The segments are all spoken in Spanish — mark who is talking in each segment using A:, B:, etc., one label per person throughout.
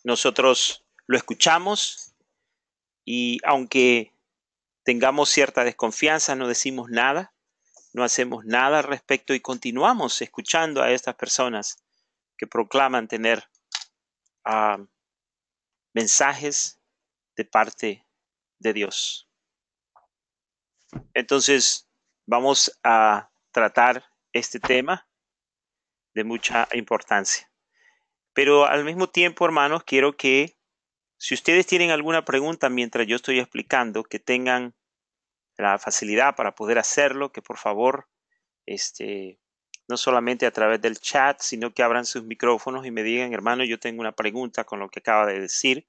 A: Nosotros lo escuchamos y aunque tengamos cierta desconfianza, no decimos nada, no hacemos nada al respecto y continuamos escuchando a estas personas que proclaman tener mensajes de parte de Dios. Entonces, vamos a tratar este tema de mucha importancia. Pero al mismo tiempo, hermanos, quiero que si ustedes tienen alguna pregunta mientras yo estoy explicando, que tengan la facilidad para poder hacerlo, que por favor, no solamente a través del chat, sino que abran sus micrófonos y me digan, hermano, yo tengo una pregunta con lo que acaba de decir,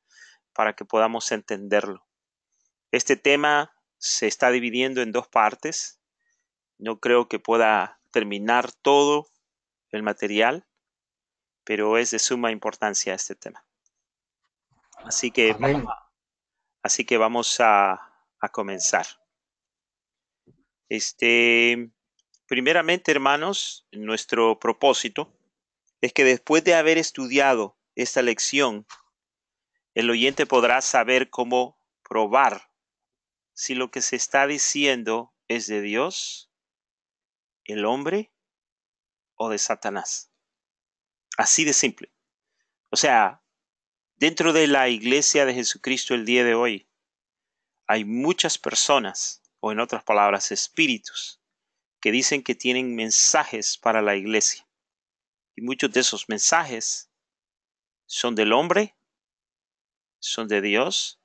A: para que podamos entenderlo. Este tema se está dividiendo en dos partes. No creo que pueda terminar todo el material, pero es de suma importancia este tema. Así que vamos a comenzar. Primeramente, hermanos, nuestro propósito es que después de haber estudiado esta lección, el oyente podrá saber cómo probar si lo que se está diciendo es de Dios, el hombre o de Satanás. Así de simple. O sea, dentro de la iglesia de Jesucristo el día de hoy, hay muchas personas, o en otras palabras, espíritus, que dicen que tienen mensajes para la iglesia. Y muchos de esos mensajes son del hombre, son de Dios,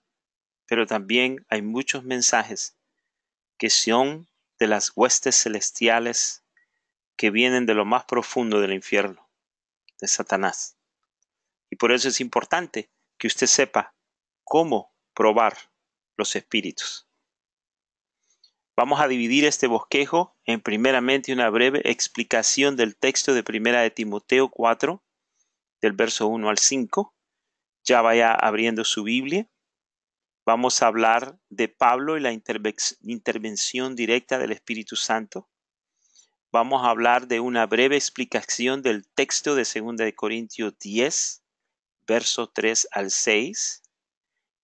A: pero también hay muchos mensajes que son de las huestes celestiales que vienen de lo más profundo del infierno, de Satanás. Y por eso es importante que usted sepa cómo probar los espíritus. Vamos a dividir este bosquejo en primeramente una breve explicación del texto de Primera de Timoteo 4, del verso 1 al 5. Ya vaya abriendo su Biblia. Vamos a hablar de Pablo y la intervención directa del Espíritu Santo. Vamos a hablar de una breve explicación del texto de 2 de Corintios 10, verso 3 al 6.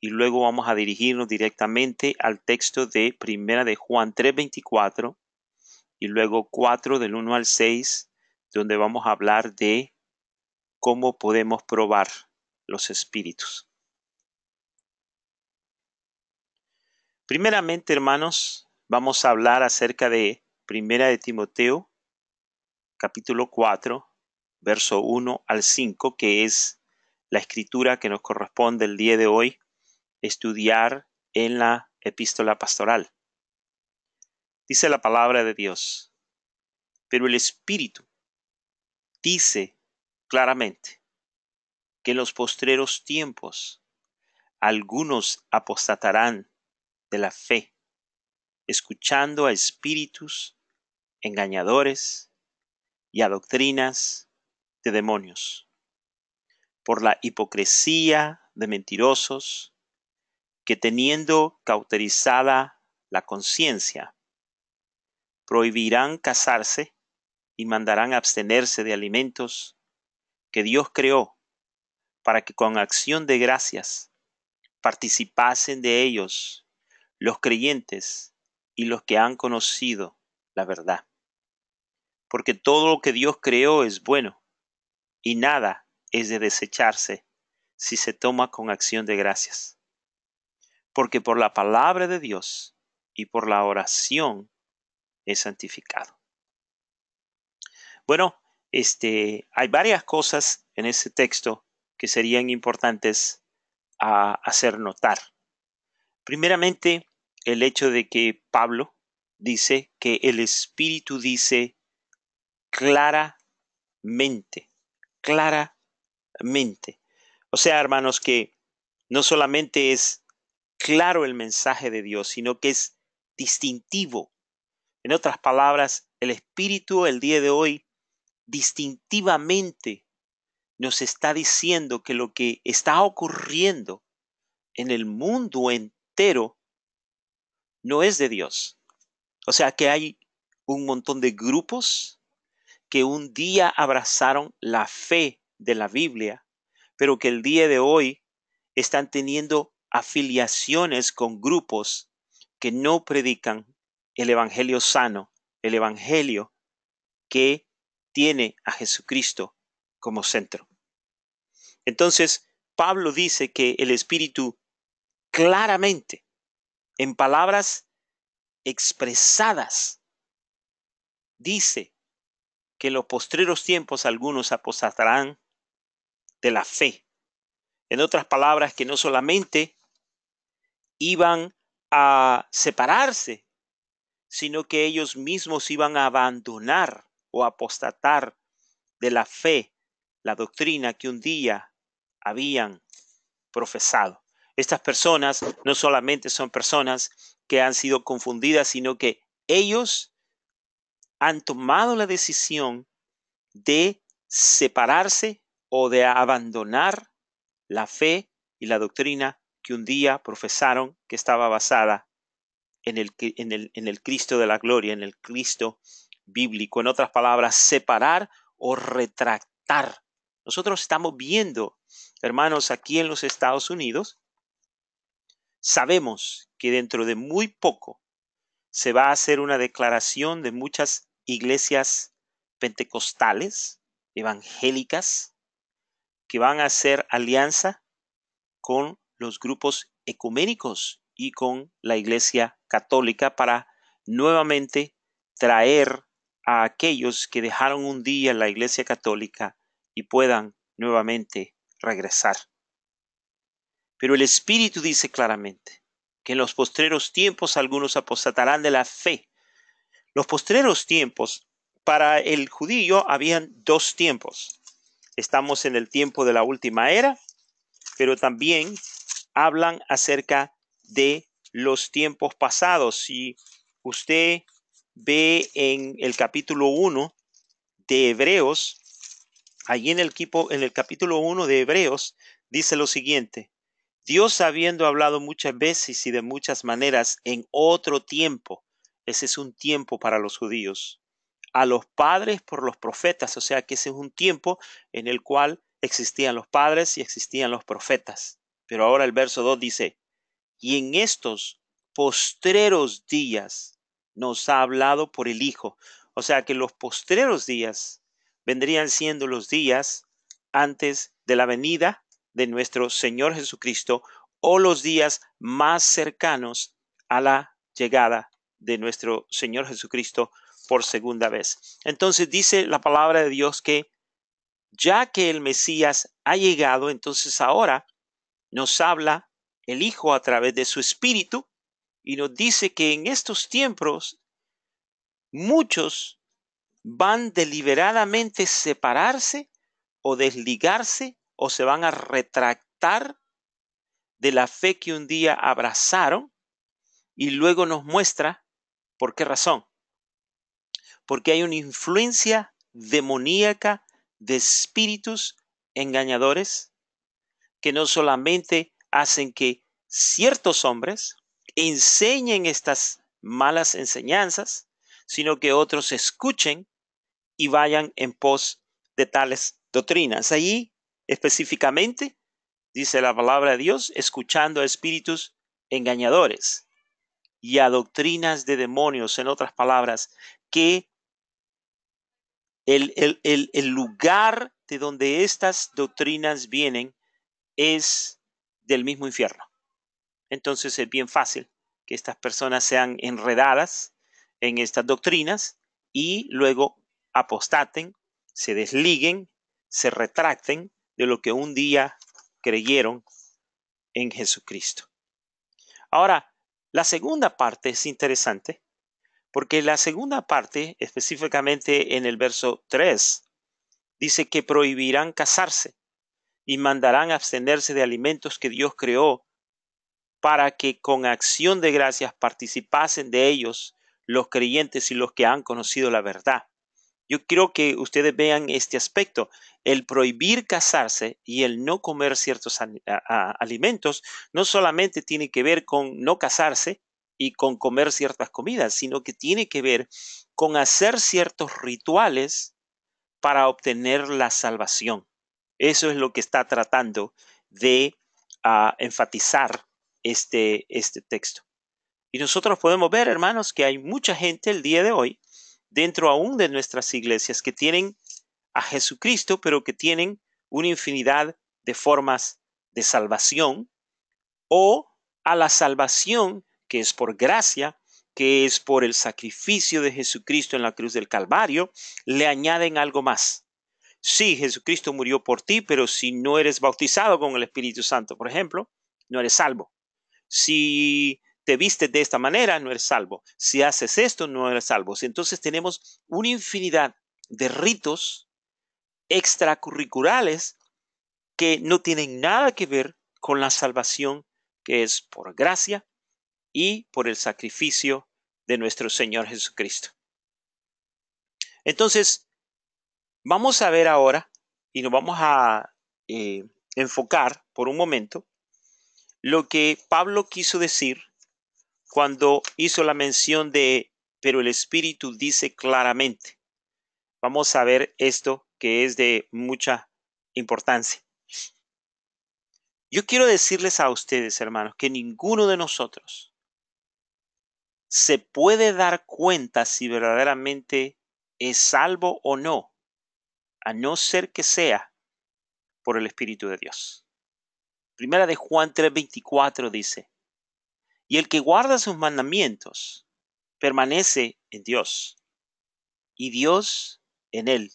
A: Y luego vamos a dirigirnos directamente al texto de Primera de Juan 3:24 y luego 4 del 1 al 6, donde vamos a hablar de cómo podemos probar los espíritus. Primeramente, hermanos, vamos a hablar acerca de Primera de Timoteo, capítulo 4, verso 1 al 5, que es la escritura que nos corresponde el día de hoy estudiar en la epístola pastoral. Dice la palabra de Dios, pero el Espíritu dice claramente que en los postreros tiempos algunos apostatarán de la fe, escuchando a espíritus engañadores y a doctrinas de demonios, por la hipocresía de mentirosos que teniendo cauterizada la conciencia, prohibirán casarse y mandarán abstenerse de alimentos que Dios creó para que con acción de gracias participasen de ellos los creyentes y los que han conocido la verdad. Porque todo lo que Dios creó es bueno y nada es de desecharse si se toma con acción de gracias. Porque por la palabra de Dios y por la oración es santificado. Bueno, hay varias cosas en ese texto que serían importantes a hacer notar. Primeramente, el hecho de que Pablo dice que el Espíritu dice claramente. O sea, hermanos, que no solamente es claro el mensaje de Dios, sino que es distintivo. En otras palabras, el Espíritu el día de hoy distintivamente nos está diciendo que lo que está ocurriendo en el mundo entero no es de Dios. O sea que hay un montón de grupos que un día abrazaron la fe de la Biblia, pero que el día de hoy están teniendo afiliaciones con grupos que no predican el evangelio sano, el evangelio que tiene a Jesucristo como centro. Entonces, Pablo dice que el Espíritu claramente, en palabras expresadas, dice que en los postreros tiempos algunos apostatarán de la fe. En otras palabras, que no solamente iban a separarse, sino que ellos mismos iban a abandonar o apostatar de la fe, la doctrina que un día habían profesado. Estas personas no solamente son personas que han sido confundidas, sino que ellos han tomado la decisión de separarse o de abandonar la fe y la doctrina que un día profesaron, que estaba basada en el Cristo de la gloria, en el Cristo bíblico. En otras palabras, separar o retractar. Nosotros estamos viendo, hermanos, aquí en los Estados Unidos, sabemos que dentro de muy poco se va a hacer una declaración de muchas iglesias pentecostales, evangélicas, que van a hacer alianza con los grupos ecuménicos y con la Iglesia Católica para nuevamente traer a aquellos que dejaron un día la Iglesia Católica y puedan nuevamente regresar. Pero el Espíritu dice claramente que en los postreros tiempos algunos apostatarán de la fe. Los postreros tiempos, para el judío habían dos tiempos. Estamos en el tiempo de la última era, pero también hablan acerca de los tiempos pasados. Si usted ve en el capítulo 1 de Hebreos, allí en el capítulo 1 de Hebreos, dice lo siguiente: Dios, habiendo hablado muchas veces y de muchas maneras en otro tiempo, ese es un tiempo para los judíos, a los padres por los profetas, o sea que ese es un tiempo en el cual existían los padres y existían los profetas. Pero ahora el verso 2 dice: y en estos postreros días nos ha hablado por el Hijo. O sea que los postreros días vendrían siendo los días antes de la venida de nuestro Señor Jesucristo, o los días más cercanos a la llegada de nuestro Señor Jesucristo por segunda vez. Entonces dice la palabra de Dios que ya que el Mesías ha llegado, entonces ahora nos habla el Hijo a través de su Espíritu y nos dice que en estos tiempos muchos van deliberadamente separarse o desligarse o se van a retractar de la fe que un día abrazaron, y luego nos muestra por qué razón. Porque hay una influencia demoníaca de espíritus engañadores que no solamente hacen que ciertos hombres enseñen estas malas enseñanzas, sino que otros escuchen y vayan en pos de tales doctrinas. Allí específicamente dice la palabra de Dios, escuchando a espíritus engañadores y a doctrinas de demonios. En otras palabras, que el lugar de donde estas doctrinas vienen es del mismo infierno. Entonces es bien fácil que estas personas sean enredadas en estas doctrinas y luego apostaten, se desliguen, se retracten de lo que un día creyeron en Jesucristo. Ahora, la segunda parte es interesante porque la segunda parte, específicamente en el verso 3, dice que prohibirán casarse y mandarán abstenerse de alimentos que Dios creó para que con acción de gracias participasen de ellos los creyentes y los que han conocido la verdad. Yo quiero que ustedes vean este aspecto. El prohibir casarse y el no comer ciertos alimentos no solamente tiene que ver con no casarse y con comer ciertas comidas, sino que tiene que ver con hacer ciertos rituales para obtener la salvación. Eso es lo que está tratando de enfatizar este texto. Y nosotros podemos ver, hermanos, que hay mucha gente el día de hoy, dentro aún de nuestras iglesias, que tienen a Jesucristo, pero que tienen una infinidad de formas de salvación, o a la salvación que es por gracia, que es por el sacrificio de Jesucristo en la cruz del Calvario, le añaden algo más. Sí, Jesucristo murió por ti, pero si no eres bautizado con el Espíritu Santo, por ejemplo, no eres salvo. Si te vistes de esta manera, no eres salvo. Si haces esto, no eres salvo. Entonces tenemos una infinidad de ritos extracurriculares que no tienen nada que ver con la salvación que es por gracia y por el sacrificio de nuestro Señor Jesucristo. Entonces, vamos a ver ahora y nos vamos a enfocar por un momento lo que Pablo quiso decir cuando hizo la mención de, pero el Espíritu dice claramente. Vamos a ver esto que es de mucha importancia. Yo quiero decirles a ustedes, hermanos, que ninguno de nosotros se puede dar cuenta si verdaderamente es salvo o no, a no ser que sea por el Espíritu de Dios. Primera de Juan 3:24 dice, y el que guarda sus mandamientos permanece en Dios, y Dios en él.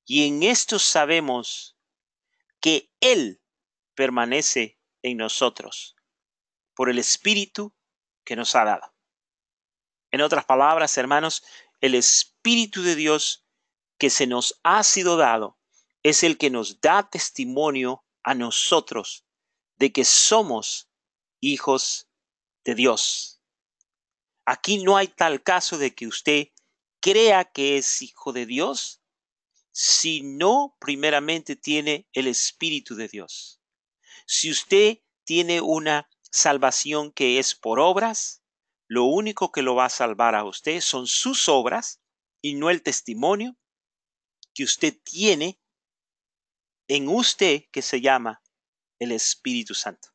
A: Y en esto sabemos que Él permanece en nosotros por el Espíritu que nos ha dado. En otras palabras, hermanos, el Espíritu de Dios que se nos ha sido dado es el que nos da testimonio a nosotros de que somos hijos de Dios. Aquí no hay tal caso de que usted crea que es hijo de Dios si no primeramente tiene el Espíritu de Dios. Si usted tiene una salvación que es por obras, lo único que lo va a salvar a usted son sus obras y no el testimonio que usted tiene en usted que se llama el Espíritu Santo.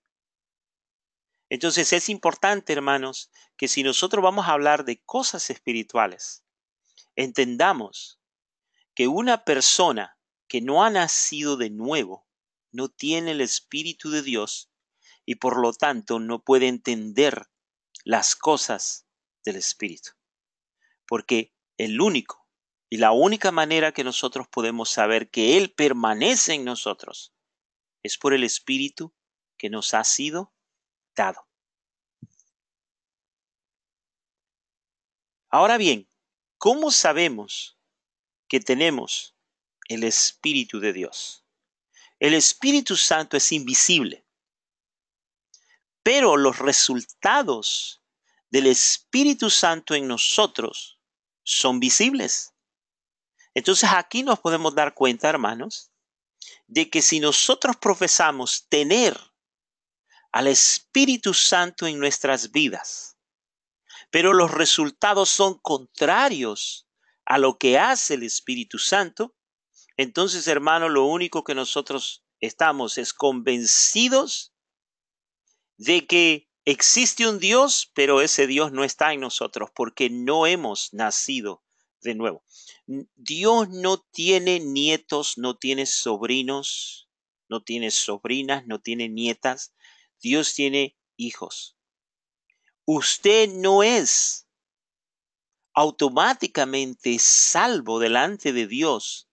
A: Entonces es importante, hermanos, que si nosotros vamos a hablar de cosas espirituales, entendamos que una persona que no ha nacido de nuevo no tiene el Espíritu de Dios y por lo tanto no puede entender las cosas del Espíritu. Porque el único y la única manera que nosotros podemos saber que Él permanece en nosotros es por el Espíritu que nos ha sido dado. Ahora bien, ¿cómo sabemos que tenemos el Espíritu de Dios? El Espíritu Santo es invisible, pero los resultados del Espíritu Santo en nosotros son visibles. Entonces aquí nos podemos dar cuenta, hermanos, de que si nosotros profesamos tener al Espíritu Santo en nuestras vidas, pero los resultados son contrarios a lo que hace el Espíritu Santo, entonces, hermano, lo único que nosotros estamos es convencidos de que existe un Dios, pero ese Dios no está en nosotros porque no hemos nacido de nuevo. Dios no tiene nietos, no tiene sobrinos, no tiene sobrinas, no tiene nietas. Dios tiene hijos. Usted no es automáticamente salvo delante de Dios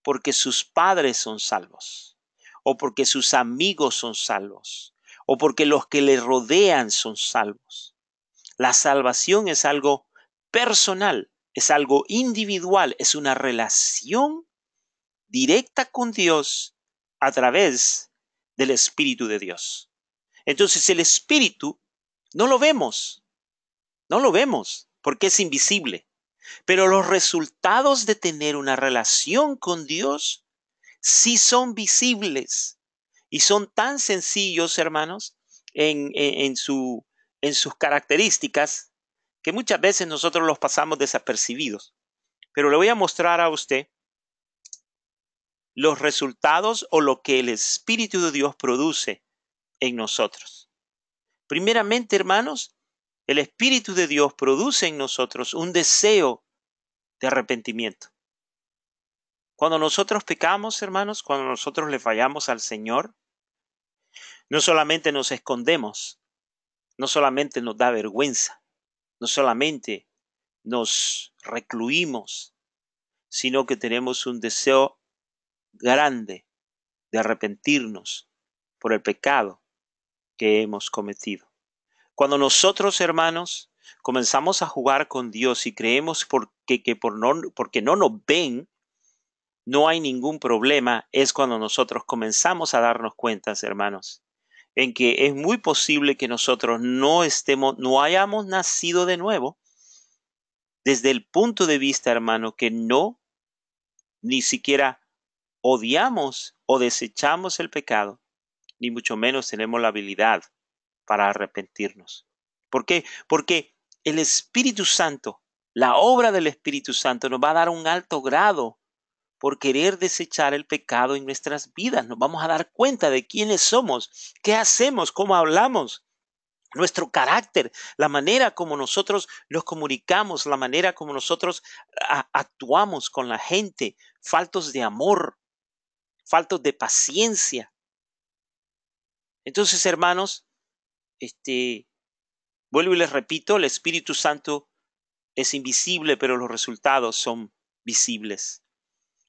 A: porque sus padres son salvos, o porque sus amigos son salvos, o porque los que le rodean son salvos. La salvación es algo personal, es algo individual, es una relación directa con Dios a través del Espíritu de Dios. Entonces el Espíritu no lo vemos, porque es invisible. Pero los resultados de tener una relación con Dios sí son visibles y son tan sencillos, hermanos, en sus características, que muchas veces nosotros los pasamos desapercibidos. Pero le voy a mostrar a usted los resultados o lo que el Espíritu de Dios produce en nosotros. Primeramente, hermanos, el Espíritu de Dios produce en nosotros un deseo de arrepentimiento. Cuando nosotros pecamos, hermanos, cuando nosotros le fallamos al Señor, no solamente nos escondemos, no solamente nos da vergüenza, no solamente nos recluimos, sino que tenemos un deseo grande de arrepentirnos por el pecado que hemos cometido. Cuando nosotros, hermanos, comenzamos a jugar con Dios y creemos porque no nos ven, no hay ningún problema, es cuando nosotros comenzamos a darnos cuenta, hermanos, en que es muy posible que nosotros no hayamos nacido de nuevo desde el punto de vista, hermano, que no ni siquiera odiamos o desechamos el pecado, ni mucho menos tenemos la habilidad para arrepentirnos. ¿Por qué? Porque el Espíritu Santo, la obra del Espíritu Santo nos va a dar un alto grado por querer desechar el pecado en nuestras vidas. Nos vamos a dar cuenta de quiénes somos, qué hacemos, cómo hablamos, nuestro carácter, la manera como nosotros nos comunicamos, la manera como nosotros actuamos con la gente, faltos de amor, faltos de paciencia. Entonces, hermanos, vuelvo y les repito, el Espíritu Santo es invisible, pero los resultados son visibles.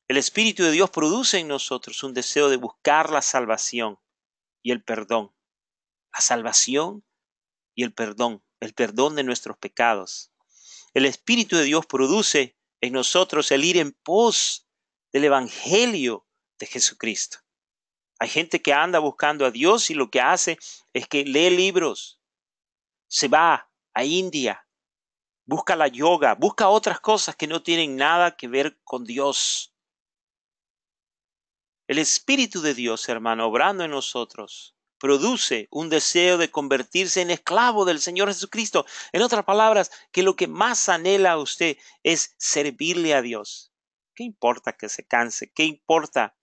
A: El Espíritu de Dios produce en nosotros un deseo de buscar la salvación y el perdón. La salvación y el perdón de nuestros pecados. El Espíritu de Dios produce en nosotros el ir en pos del Evangelio de Jesucristo. Hay gente que anda buscando a Dios y lo que hace es que lee libros, se va a India, busca la yoga, busca otras cosas que no tienen nada que ver con Dios. El Espíritu de Dios, hermano, obrando en nosotros, produce un deseo de convertirse en esclavo del Señor Jesucristo. En otras palabras, que lo que más anhela a usted es servirle a Dios. ¿Qué importa que se canse? ¿Qué importa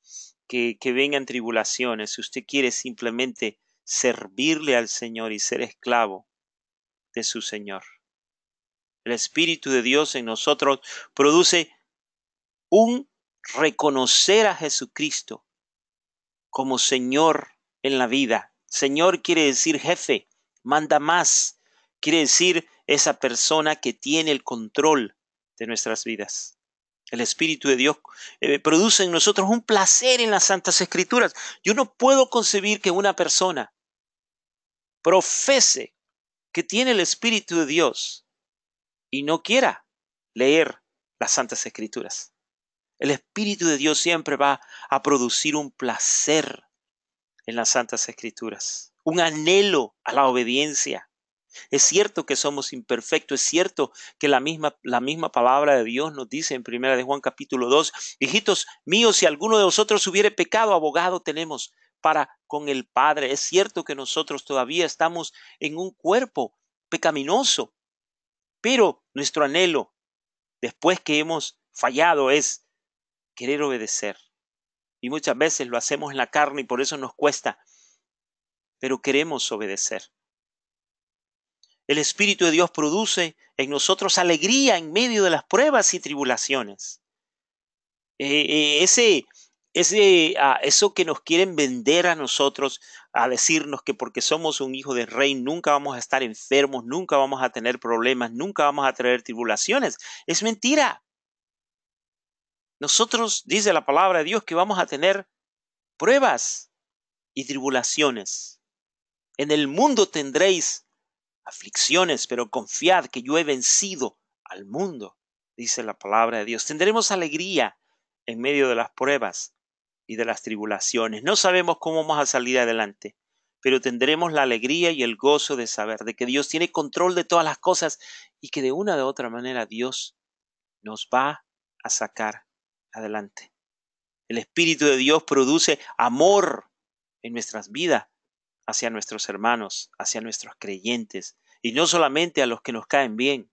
A: que vengan tribulaciones? Si usted quiere simplemente servirle al Señor y ser esclavo de su Señor. El Espíritu de Dios en nosotros produce un reconocer a Jesucristo como Señor en la vida. Señor quiere decir jefe, manda más. Quiere decir esa persona que tiene el control de nuestras vidas. El Espíritu de Dios produce en nosotros un placer en las Santas Escrituras. Yo no puedo concebir que una persona profese que tiene el Espíritu de Dios y no quiera leer las Santas Escrituras. El Espíritu de Dios siempre va a producir un placer en las Santas Escrituras, un anhelo a la obediencia. Es cierto que somos imperfectos, es cierto que la misma palabra de Dios nos dice en 1 de Juan capítulo 2, hijitos míos, si alguno de vosotros hubiere pecado, abogado tenemos para con el Padre. Es cierto que nosotros todavía estamos en un cuerpo pecaminoso, pero nuestro anhelo, después que hemos fallado, es querer obedecer. Y muchas veces lo hacemos en la carne y por eso nos cuesta, pero queremos obedecer. El Espíritu de Dios produce en nosotros alegría en medio de las pruebas y tribulaciones. Eso que nos quieren vender a nosotros, a decirnos que porque somos un hijo del rey nunca vamos a estar enfermos, nunca vamos a tener problemas, nunca vamos a tener tribulaciones, es mentira. Nosotros, dice la palabra de Dios, que vamos a tener pruebas y tribulaciones. En el mundo tendréis aflicciones, pero confiad que yo he vencido al mundo, dice la palabra de Dios. Tendremos alegría en medio de las pruebas y de las tribulaciones. No sabemos cómo vamos a salir adelante, pero tendremos la alegría y el gozo de saber de que Dios tiene control de todas las cosas y que de una u otra manera Dios nos va a sacar adelante. El Espíritu de Dios produce amor en nuestras vidas hacia nuestros hermanos, hacia nuestros creyentes, y no solamente a los que nos caen bien,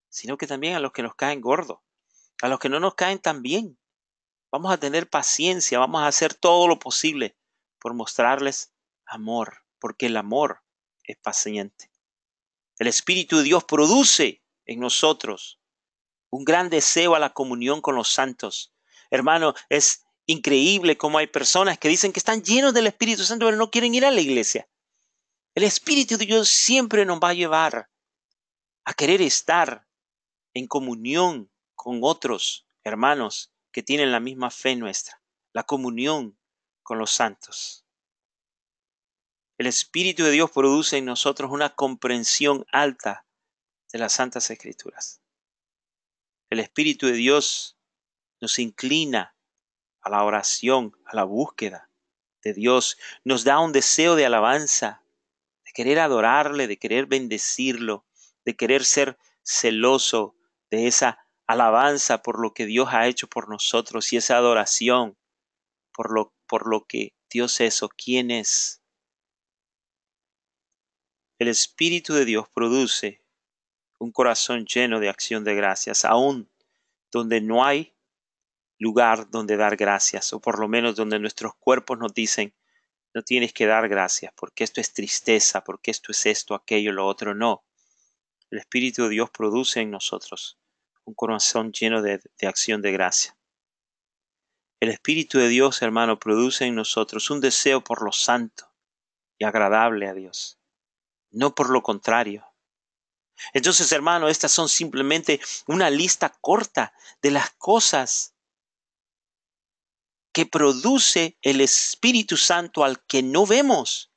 A: sino que también a los que nos caen gordos, a los que no nos caen tan bien. Vamos a tener paciencia, vamos a hacer todo lo posible por mostrarles amor, porque el amor es paciente. El Espíritu de Dios produce en nosotros un gran deseo a la comunión con los santos. Hermano, es increíble cómo hay personas que dicen que están llenos del Espíritu Santo, pero no quieren ir a la iglesia. El Espíritu de Dios siempre nos va a llevar a querer estar en comunión con otros hermanos que tienen la misma fe nuestra, la comunión con los santos. El Espíritu de Dios produce en nosotros una comprensión alta de las Santas Escrituras. El Espíritu de Dios nos inclina a la oración, a la búsqueda de Dios, nos da un deseo de alabanza, de querer adorarle, de querer bendecirlo, de querer ser celoso de esa alabanza por lo que Dios ha hecho por nosotros y esa adoración por lo que Dios es o quién es. El Espíritu de Dios produce un corazón lleno de acción de gracias, aún donde no hay lugar donde dar gracias, o por lo menos donde nuestros cuerpos nos dicen, no tienes que dar gracias, porque esto es tristeza, porque esto es esto, aquello, lo otro. No. El Espíritu de Dios produce en nosotros un corazón lleno de acción de gracia. El Espíritu de Dios, hermano, produce en nosotros un deseo por lo santo y agradable a Dios, no por lo contrario. Entonces, hermano, estas son simplemente una lista corta de las cosas que produce el Espíritu Santo al que no vemos,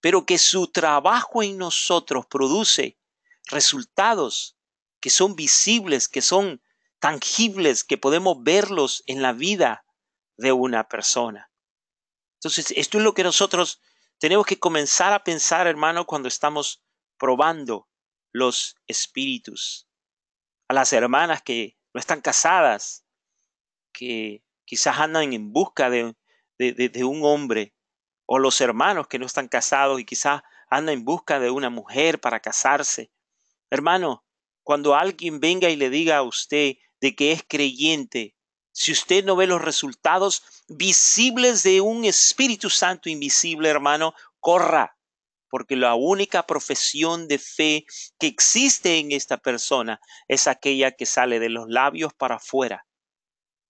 A: pero que su trabajo en nosotros produce resultados que son visibles, que son tangibles, que podemos verlos en la vida de una persona. Entonces, esto es lo que nosotros tenemos que comenzar a pensar, hermano, cuando estamos probando los espíritus. A las hermanas que no están casadas, que quizás andan en busca de un hombre, o los hermanos que no están casados y quizás andan en busca de una mujer para casarse. Hermano, cuando alguien venga y le diga a usted de que es creyente, si usted no ve los resultados visibles de un Espíritu Santo invisible, hermano, corra, porque la única profesión de fe que existe en esta persona es aquella que sale de los labios para afuera,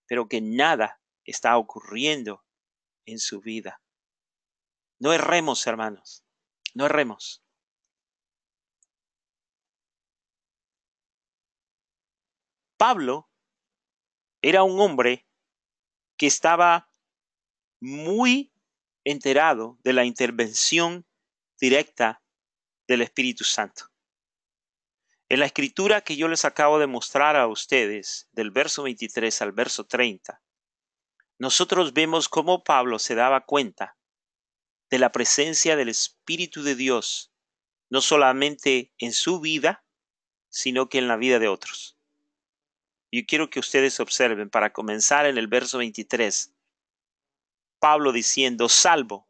A: pero que nada está ocurriendo en su vida. No erremos, hermanos, no erremos. Pablo era un hombre que estaba muy enterado de la intervención directa del Espíritu Santo. En la escritura que yo les acabo de mostrar a ustedes, del verso 23 al verso 30, nosotros vemos cómo Pablo se daba cuenta de la presencia del Espíritu de Dios, no solamente en su vida, sino que en la vida de otros. Yo quiero que ustedes observen, para comenzar en el verso 23, Pablo diciendo, salvo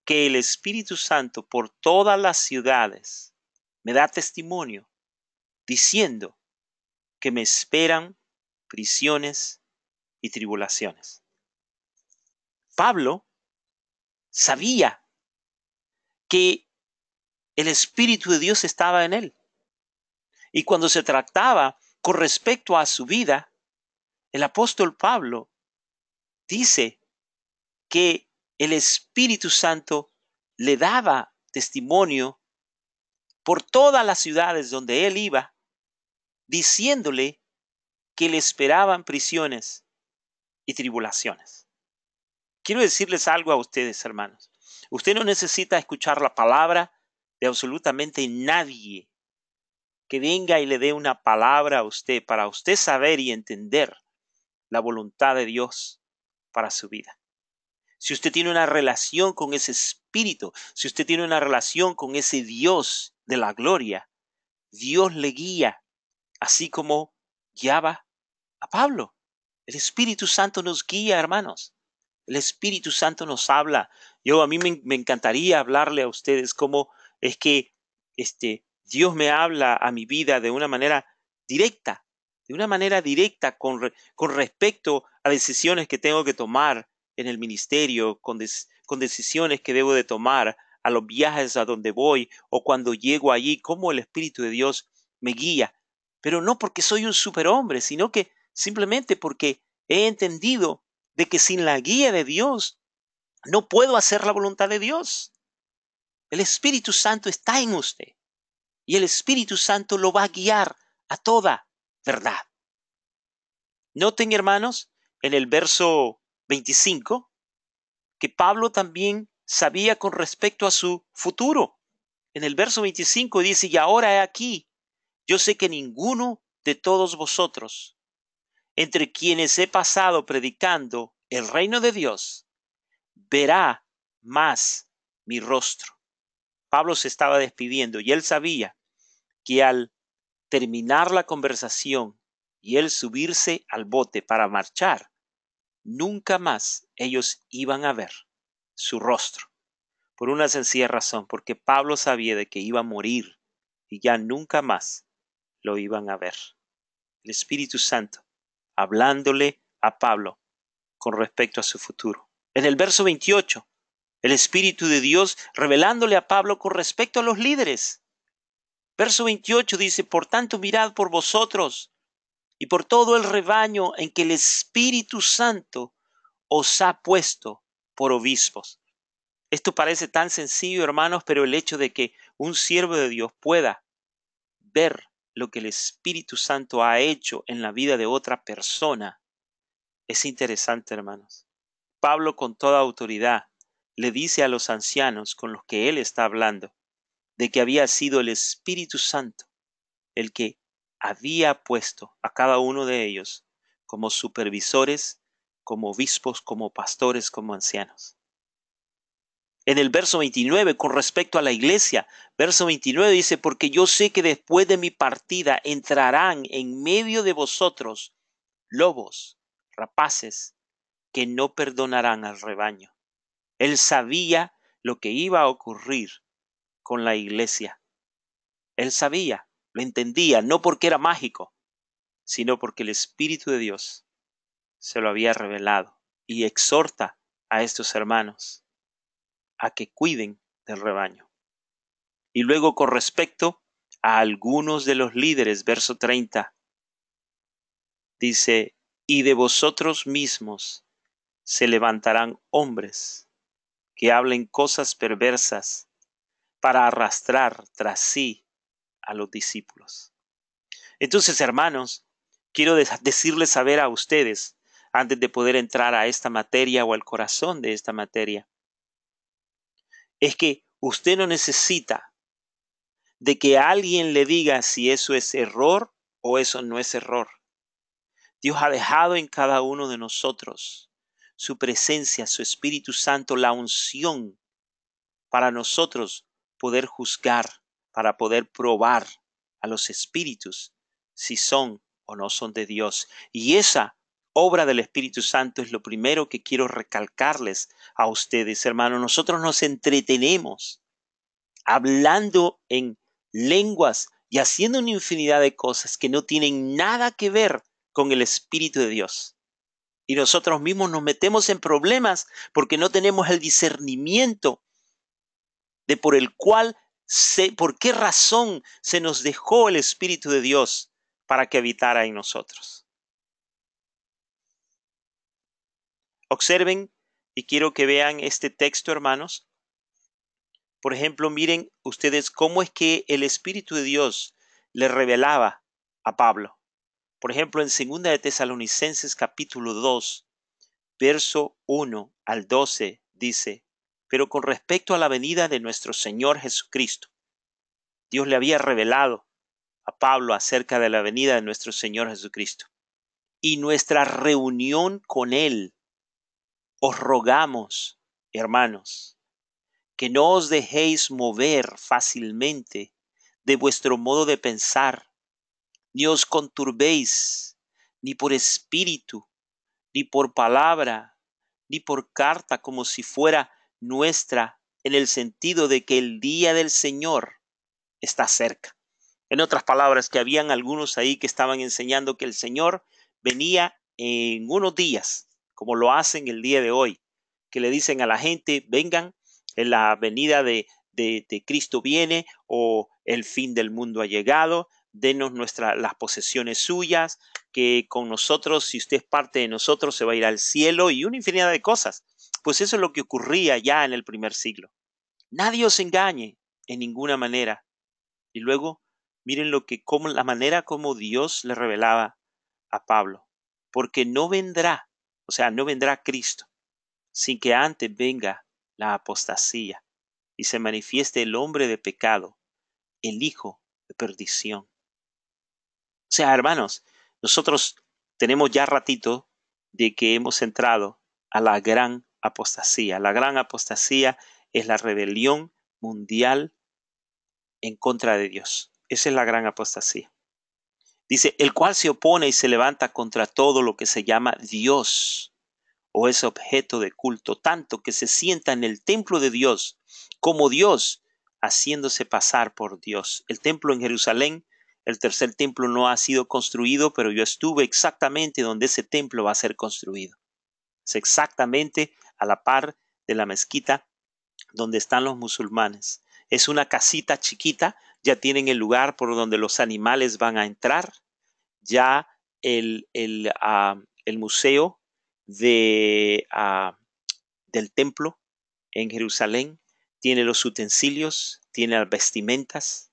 A: que el Espíritu Santo por todas las ciudades me da testimonio, diciendo que me esperan prisiones y tribulaciones. Pablo sabía que el Espíritu de Dios estaba en él. Y cuando se trataba con respecto a su vida, el apóstol Pablo dice que el Espíritu Santo le daba testimonio por todas las ciudades donde él iba, diciéndole que le esperaban prisiones y tribulaciones. Quiero decirles algo a ustedes, hermanos. Usted no necesita escuchar la palabra de absolutamente nadie que venga y le dé una palabra a usted para usted saber y entender la voluntad de Dios para su vida. Si usted tiene una relación con ese Espíritu, si usted tiene una relación con ese Dios de la gloria, Dios le guía, así como guiaba a Pablo. El Espíritu Santo nos guía, hermanos. El Espíritu Santo nos habla. A mí me encantaría hablarle a ustedes cómo es que Dios me habla a mi vida de una manera directa con respecto a decisiones que tengo que tomar en el ministerio, con decisiones que debo de tomar, a los viajes a donde voy o cuando llego allí, cómo el Espíritu de Dios me guía. Pero no porque soy un superhombre, sino que simplemente porque he entendido de que sin la guía de Dios no puedo hacer la voluntad de Dios. El Espíritu Santo está en usted y el Espíritu Santo lo va a guiar a toda verdad. Noten, hermanos, en el verso 25, que Pablo también sabía con respecto a su futuro. En el verso 25 dice, y ahora he aquí, yo sé que ninguno de todos vosotros, entre quienes he pasado predicando el reino de Dios, verá más mi rostro. Pablo se estaba despidiendo y él sabía que al terminar la conversación y él subirse al bote para marchar, nunca más ellos iban a ver su rostro. Por una sencilla razón, porque Pablo sabía de que iba a morir y ya nunca más lo iban a ver. El Espíritu Santo hablándole a Pablo con respecto a su futuro. En el verso 28, el Espíritu de Dios revelándole a Pablo con respecto a los líderes. Verso 28 dice, por tanto mirad por vosotros y por todo el rebaño en que el Espíritu Santo os ha puesto por obispos. Esto parece tan sencillo, hermanos, pero el hecho de que un siervo de Dios pueda ver lo que el Espíritu Santo ha hecho en la vida de otra persona es interesante, hermanos. Pablo, con toda autoridad, le dice a los ancianos con los que él está hablando de que había sido el Espíritu Santo el que había puesto a cada uno de ellos como supervisores, como obispos, como pastores, como ancianos. En el verso 29, con respecto a la iglesia, verso 29 dice, porque yo sé que después de mi partida entrarán en medio de vosotros lobos, rapaces, que no perdonarán al rebaño. Él sabía lo que iba a ocurrir con la iglesia. Él sabía, lo entendía, no porque era mágico, sino porque el Espíritu de Dios se lo había revelado y exhorta a estos hermanos a que cuiden del rebaño. Y luego con respecto a algunos de los líderes, verso 30, dice, y de vosotros mismos se levantarán hombres que hablen cosas perversas para arrastrar tras sí a los discípulos. Entonces, hermanos, quiero decirles saber a ustedes, antes de poder entrar a esta materia o al corazón de esta materia, es que usted no necesita de que alguien le diga si eso es error o eso no es error. Dios ha dejado en cada uno de nosotros su presencia, su Espíritu Santo, la unción para nosotros poder juzgar, para poder probar a los espíritus si son o no son de Dios. Y esa obra del Espíritu Santo es lo primero que quiero recalcarles a ustedes, hermanos. Nosotros nos entretenemos hablando en lenguas y haciendo una infinidad de cosas que no tienen nada que ver con el Espíritu de Dios. Y nosotros mismos nos metemos en problemas porque no tenemos el discernimiento de por qué razón se nos dejó el Espíritu de Dios para que habitara en nosotros. Observen y quiero que vean este texto, hermanos. Por ejemplo, miren ustedes cómo es que el Espíritu de Dios le revelaba a Pablo. Por ejemplo, en 2 de Tesalonicenses capítulo 2, verso 1 al 12, dice, pero con respecto a la venida de nuestro Señor Jesucristo, Dios le había revelado a Pablo acerca de la venida de nuestro Señor Jesucristo y nuestra reunión con Él. Os rogamos, hermanos, que no os dejéis mover fácilmente de vuestro modo de pensar, ni os conturbéis, ni por espíritu, ni por palabra, ni por carta como si fuera nuestra, en el sentido de que el día del Señor está cerca. En otras palabras, que habían algunos ahí que estaban enseñando que el Señor venía en unos días, como lo hacen el día de hoy, que le dicen a la gente, vengan, en la venida de Cristo viene o el fin del mundo ha llegado, denos las posesiones suyas, que con nosotros, si usted es parte de nosotros, se va a ir al cielo y una infinidad de cosas. Pues eso es lo que ocurría ya en el primer siglo. Nadie os engañe en ninguna manera. Y luego, miren la manera como Dios le revelaba a Pablo. Porque no vendrá, o sea, no vendrá Cristo sin que antes venga la apostasía y se manifieste el hombre de pecado, el hijo de perdición. O sea, hermanos, nosotros tenemos ya ratito de que hemos entrado a la gran apostasía. La gran apostasía es la rebelión mundial en contra de Dios. Esa es la gran apostasía. Dice, el cual se opone y se levanta contra todo lo que se llama Dios o es objeto de culto, tanto que se sienta en el templo de Dios como Dios, haciéndose pasar por Dios. El templo en Jerusalén, el tercer templo no ha sido construido, pero yo estuve exactamente donde ese templo va a ser construido. Es exactamente a la par de la mezquita donde están los musulmanes. Es una casita chiquita, ya tienen el lugar por donde los animales van a entrar, ya el museo del templo en Jerusalén tiene los utensilios, tiene las vestimentas.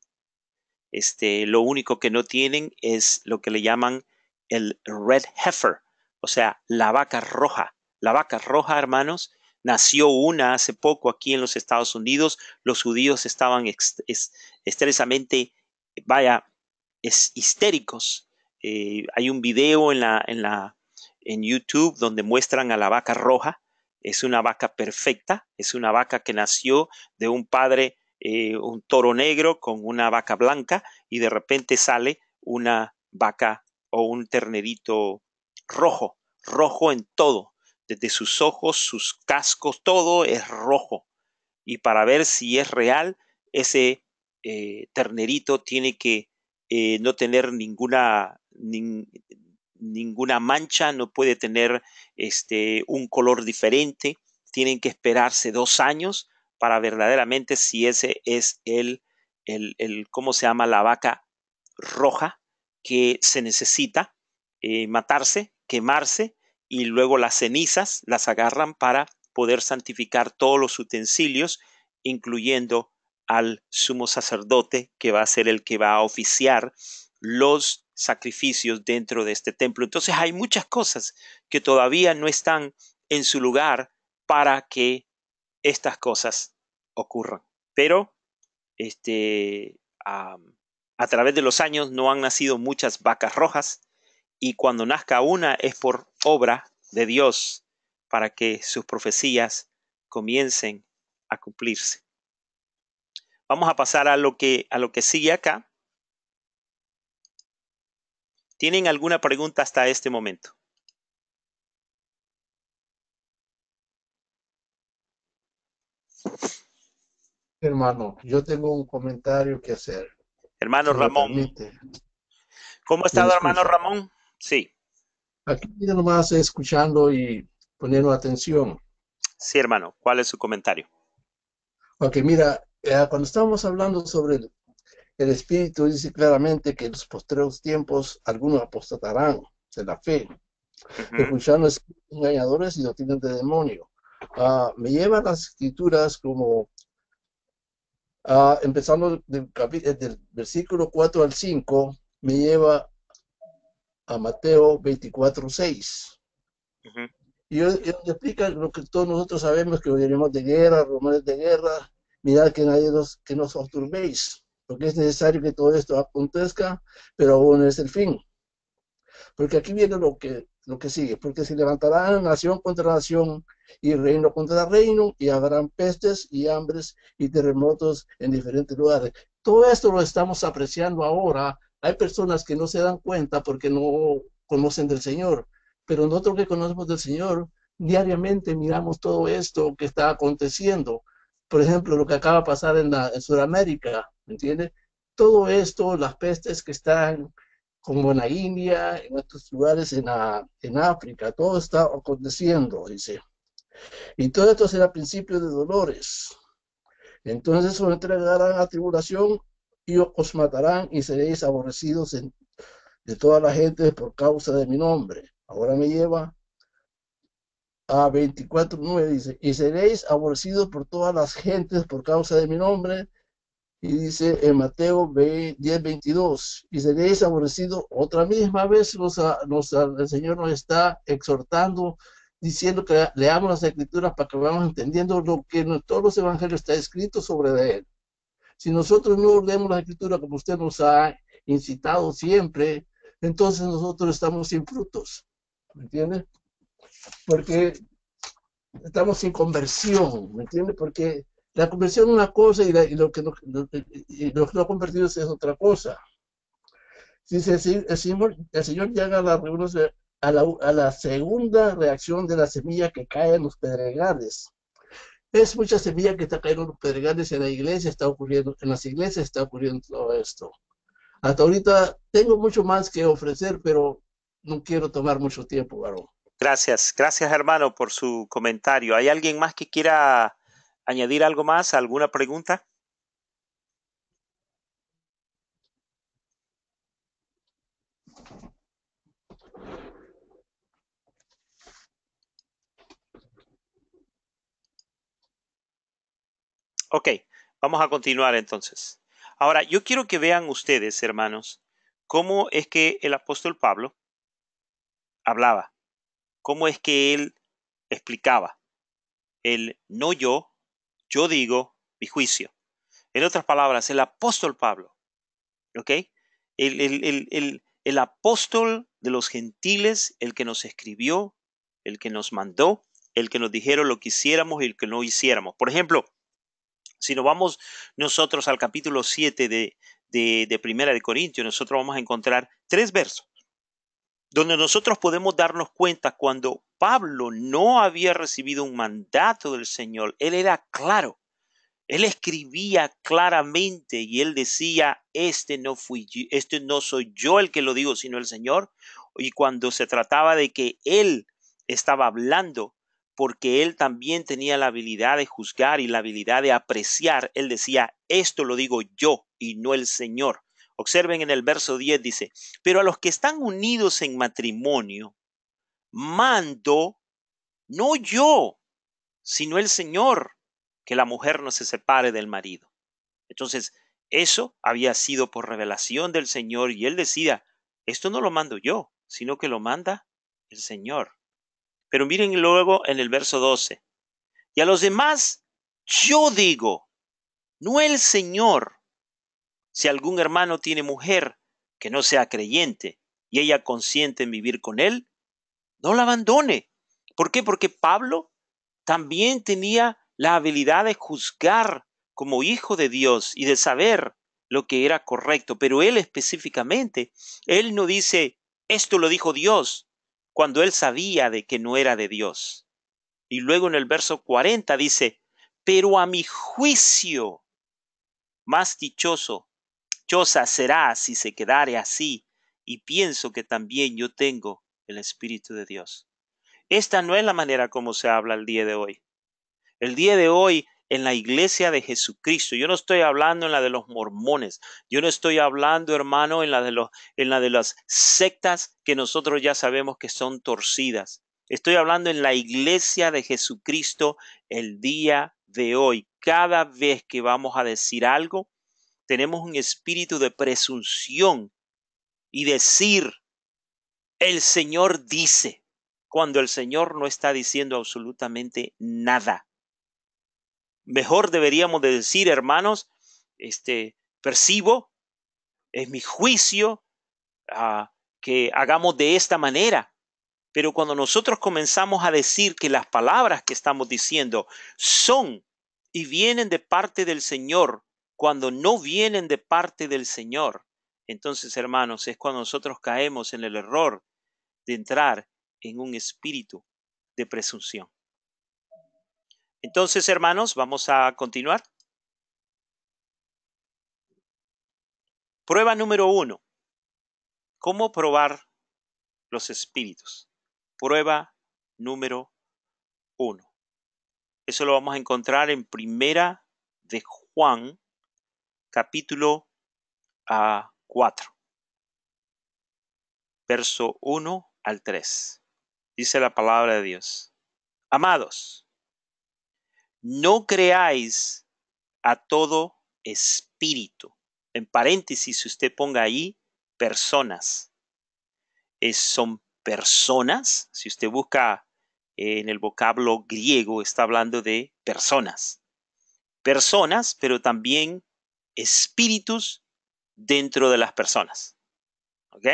A: Lo único que no tienen es lo que le llaman el red heifer, o sea, la vaca roja. La vaca roja, hermanos, nació una hace poco aquí en los Estados Unidos. Los judíos estaban extresamente, histéricos. Hay un video en YouTube donde muestran a la vaca roja. Es una vaca perfecta, es una vaca que nació de un padre, un toro negro con una vaca blanca, y de repente sale una vaca o un ternerito rojo, rojo en todo, desde sus ojos, sus cascos, todo es rojo. Y para ver si es real, ese ternerito tiene que no tener ninguna mancha, no puede tener un color diferente. Tienen que esperarse 2 años para verdaderamente si ese es ¿cómo se llama? La vaca roja que se necesita matarse, quemarse, y luego las cenizas las agarran para poder santificar todos los utensilios, incluyendo al sumo sacerdote, que va a ser el que va a oficiar los sacrificios dentro de este templo. Entonces hay muchas cosas que todavía no están en su lugar para que estas cosas ocurran. Pero a través de los años no han nacido muchas vacas rojas, y cuando nazca una es por obra de Dios para que sus profecías comiencen a cumplirse. Vamos a pasar a lo que sigue acá. ¿Tienen alguna pregunta hasta este momento?
B: Hermano, yo tengo un comentario que hacer,
A: Hermano
B: si me
A: Ramón.
B: permite.
A: ¿Cómo ha
B: ¿Me
A: estado, hermano
B: escucha?
A: Ramón? Sí,
B: Aquí nomás escuchando y poniendo atención.
A: sí, hermano. ¿Cuál es su comentario?
B: Ok, mira, cuando estamos hablando sobre el Espíritu, dice claramente que en los postreros tiempos algunos apostatarán de la fe,
A: Ujú,
B: escuchando engañadores y doctrinas de demonio. Me lleva las escrituras como, empezando del versículo 4 al 5, me lleva a Mateo 24:6.
A: ujú.
B: Y ellos explica lo que todos nosotros sabemos, que oiremos de guerra, rumores de guerra. Mirad que nadie que nos os turbéis, porque es necesario que todo esto acontezca, pero aún no es el fin. Porque aquí viene lo que sigue, porque se levantará nación contra nación y reino contra reino, y habrán pestes y hambres y terremotos en diferentes lugares. Todo esto lo estamos apreciando ahora. Hay personas que no se dan cuenta porque no conocen del Señor, pero nosotros que conocemos del Señor, diariamente miramos todo esto que está aconteciendo. Por ejemplo, lo que acaba de pasar en Sudamérica, ¿me entiende? Todo esto, las pestes que están como en la India, en otros lugares en África, todo está aconteciendo, dice. Y todo esto será principio de dolores. Entonces os entregarán a tribulación y os matarán y seréis aborrecidos de toda la gente por causa de mi nombre. Ahora me lleva a 24:9, dice, y seréis aborrecidos por todas las gentes por causa de mi nombre. Y dice en Mateo 10:22, y seréis aborrecidos. Otra misma vez el Señor nos está exhortando, diciendo que leamos las escrituras para que vayamos entendiendo lo que en todos los evangelios está escrito sobre él. Si nosotros no leemos la escritura como usted nos ha incitado siempre, entonces nosotros estamos sin frutos, ¿me entiende? Porque estamos sin conversión, ¿me entiende? Porque la conversión es una cosa y lo que no convertido es otra cosa. Dice, el Señor llega a la segunda reacción de la semilla que cae en los pedregales. Es mucha semilla que está cayendo en los pedregales. En la iglesia está ocurriendo, en las iglesias está ocurriendo todo esto. Hasta ahorita tengo mucho más que ofrecer, pero no quiero tomar mucho tiempo, varón.
A: Gracias, gracias hermano por su comentario. ¿Hay alguien más que quiera añadir algo más? ¿Alguna pregunta? Ok, vamos a continuar entonces. Ahora, yo quiero que vean ustedes, hermanos, cómo es que el apóstol Pablo hablaba, cómo es que él explicaba el no yo digo mi juicio. En otras palabras, el apóstol Pablo, ¿ok? El apóstol de los gentiles, el que nos escribió, el que nos mandó, el que nos dijeron lo que hiciéramos y el que no hiciéramos. Por ejemplo, si nos vamos nosotros al capítulo 7 de Primera de Corintios, nosotros vamos a encontrar 3 versos donde nosotros podemos darnos cuenta cuando Pablo no había recibido un mandato del Señor. Él era claro. Él escribía claramente y él decía, este no soy yo el que lo digo, sino el Señor. Y cuando se trataba de que él estaba hablando, porque él también tenía la habilidad de juzgar y la habilidad de apreciar, él decía, esto lo digo yo y no el Señor. Observen en el verso 10 dice, pero a los que están unidos en matrimonio, mando, no yo, sino el Señor, que la mujer no se separe del marido. Entonces, eso había sido por revelación del Señor y él decía, esto no lo mando yo, sino que lo manda el Señor. Pero miren luego en el verso 12, y a los demás yo digo, no el Señor, si algún hermano tiene mujer que no sea creyente y ella consiente en vivir con él, no la abandone. ¿Por qué? Porque Pablo también tenía la habilidad de juzgar como hijo de Dios y de saber lo que era correcto, pero él específicamente, él no dice, esto lo dijo Dios, cuando él sabía de que no era de Dios. Y luego en el verso 40 dice, pero a mi juicio más dichosa será si se quedare así, y pienso que también yo tengo el Espíritu de Dios. Esta no es la manera como se habla el día de hoy. El día de hoy en la iglesia de Jesucristo, yo no estoy hablando en la de los mormones, yo no estoy hablando, hermano, en la de las sectas que nosotros ya sabemos que son torcidas. Estoy hablando en la iglesia de Jesucristo el día de hoy. Cada vez que vamos a decir algo, tenemos un espíritu de presunción y decir, el Señor dice, cuando el Señor no está diciendo absolutamente nada. Mejor deberíamos de decir, hermanos, percibo, es mi juicio, que hagamos de esta manera. Pero cuando nosotros comenzamos a decir que las palabras que estamos diciendo son y vienen de parte del Señor, cuando no vienen de parte del Señor, entonces, hermanos, es cuando nosotros caemos en el error de entrar en un espíritu de presunción. Entonces, hermanos, vamos a continuar. Prueba número 1. ¿Cómo probar los espíritus? Prueba número 1. Eso lo vamos a encontrar en Primera de Juan, capítulo 4, verso 1 al 3. Dice la palabra de Dios. Amados, no creáis a todo espíritu. En paréntesis, si usted ponga ahí personas. Son personas. Si usted busca en el vocablo griego, está hablando de personas. Personas, pero también espíritus dentro de las personas. ¿Ok?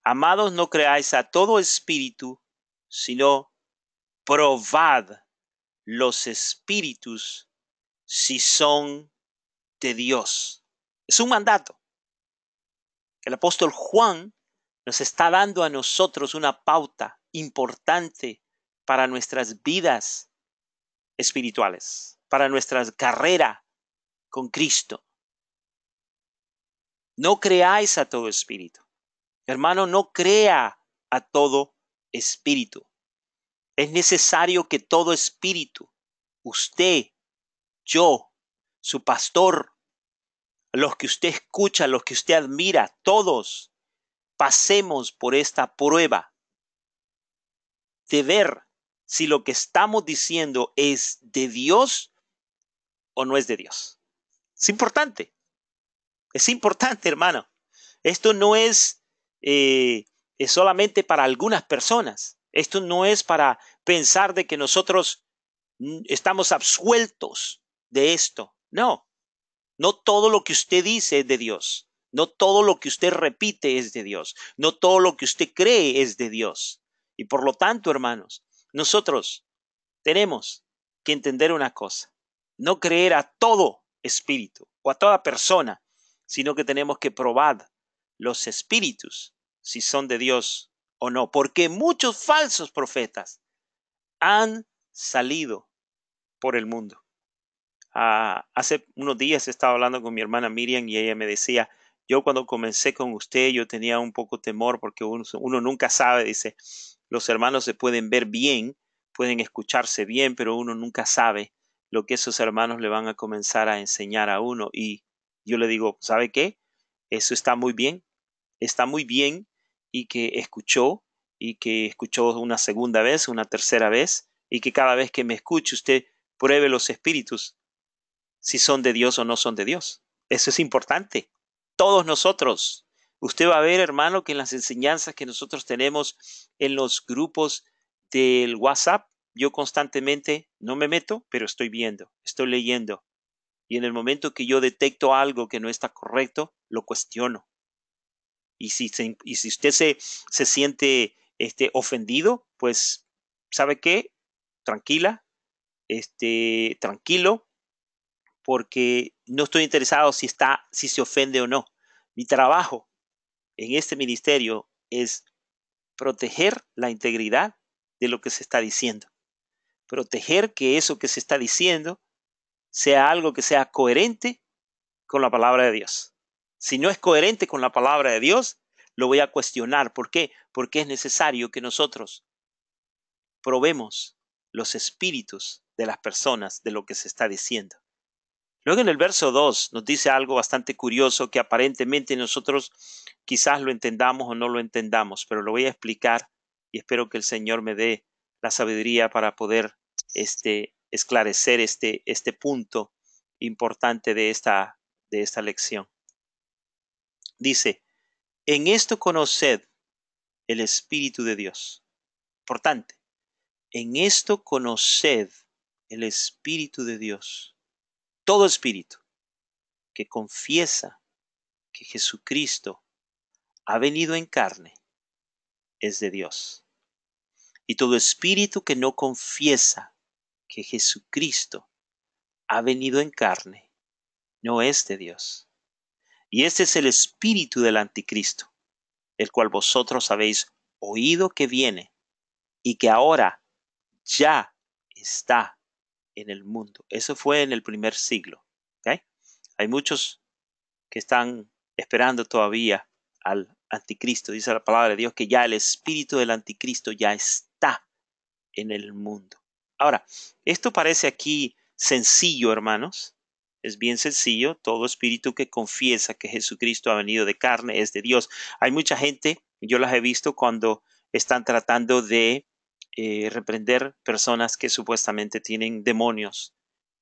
A: Amados, no creáis a todo espíritu, sino probad los espíritus si son de Dios. Es un mandato. El apóstol Juan nos está dando a nosotros una pauta importante para nuestras vidas espirituales, para nuestra carrera con Cristo. No creáis a todo espíritu. Hermano, no crea a todo espíritu. Es necesario que todo espíritu, usted, yo, su pastor, los que usted escucha, los que usted admira, todos pasemos por esta prueba de ver si lo que estamos diciendo es de Dios o no es de Dios. Es importante. Es importante, hermano. Esto no es solamente para algunas personas. Esto no es para pensar de que nosotros estamos absueltos de esto. No, no todo lo que usted dice es de Dios. No todo lo que usted repite es de Dios. No todo lo que usted cree es de Dios. Y por lo tanto, hermanos, nosotros tenemos que entender una cosa. No creer a todo espíritu o a toda persona, sino que tenemos que probar los espíritus si son de Dios o no. Porque muchos falsos profetas han salido por el mundo. Hace unos días estaba hablando con mi hermana Miriam y ella me decía, yo cuando comencé con usted yo tenía un poco temor porque uno nunca sabe, dice, los hermanos se pueden ver bien, pueden escucharse bien, pero uno nunca sabe lo que esos hermanos le van a comenzar a enseñar a uno. Y yo le digo, ¿sabe qué? Eso está muy bien y que escuchó una segunda vez, una tercera vez, y que cada vez que me escuche usted pruebe los espíritus si son de Dios o no son de Dios. Eso es importante. Todos nosotros. Usted va a ver, hermano, que en las enseñanzas que nosotros tenemos en los grupos del WhatsApp, yo constantemente no me meto, pero estoy viendo, estoy leyendo. Y en el momento que yo detecto algo que no está correcto, lo cuestiono. Y si usted se siente ofendido, pues, ¿sabe qué? Tranquila, tranquilo, porque no estoy interesado si se ofende o no. Mi trabajo en este ministerio es proteger la integridad de lo que se está diciendo. Proteger que eso que se está diciendo sea algo que sea coherente con la palabra de Dios. Si no es coherente con la palabra de Dios, lo voy a cuestionar. ¿Por qué? Porque es necesario que nosotros probemos los espíritus de las personas de lo que se está diciendo. Luego en el verso 2 nos dice algo bastante curioso que aparentemente nosotros quizás lo entendamos o no lo entendamos, pero lo voy a explicar y espero que el Señor me dé la sabiduría para poder esclarecer este punto importante de esta lección. Dice, en esto conoced el Espíritu de Dios. Importante, en esto conoced el Espíritu de Dios. Todo espíritu que confiesa que Jesucristo ha venido en carne es de Dios. Y todo espíritu que no confiesa que Jesucristo ha venido en carne no es de Dios. Y este es el espíritu del anticristo, el cual vosotros habéis oído que viene y que ahora ya está en el mundo. Eso fue en el primer siglo. ¿Okay? Hay muchos que están esperando todavía al anticristo. Dice la palabra de Dios que ya el espíritu del anticristo ya está en el mundo. Ahora, esto parece aquí sencillo, hermanos. Es bien sencillo. Todo espíritu que confiesa que Jesucristo ha venido de carne es de Dios. Hay mucha gente, yo las he visto cuando están tratando de reprender personas que supuestamente tienen demonios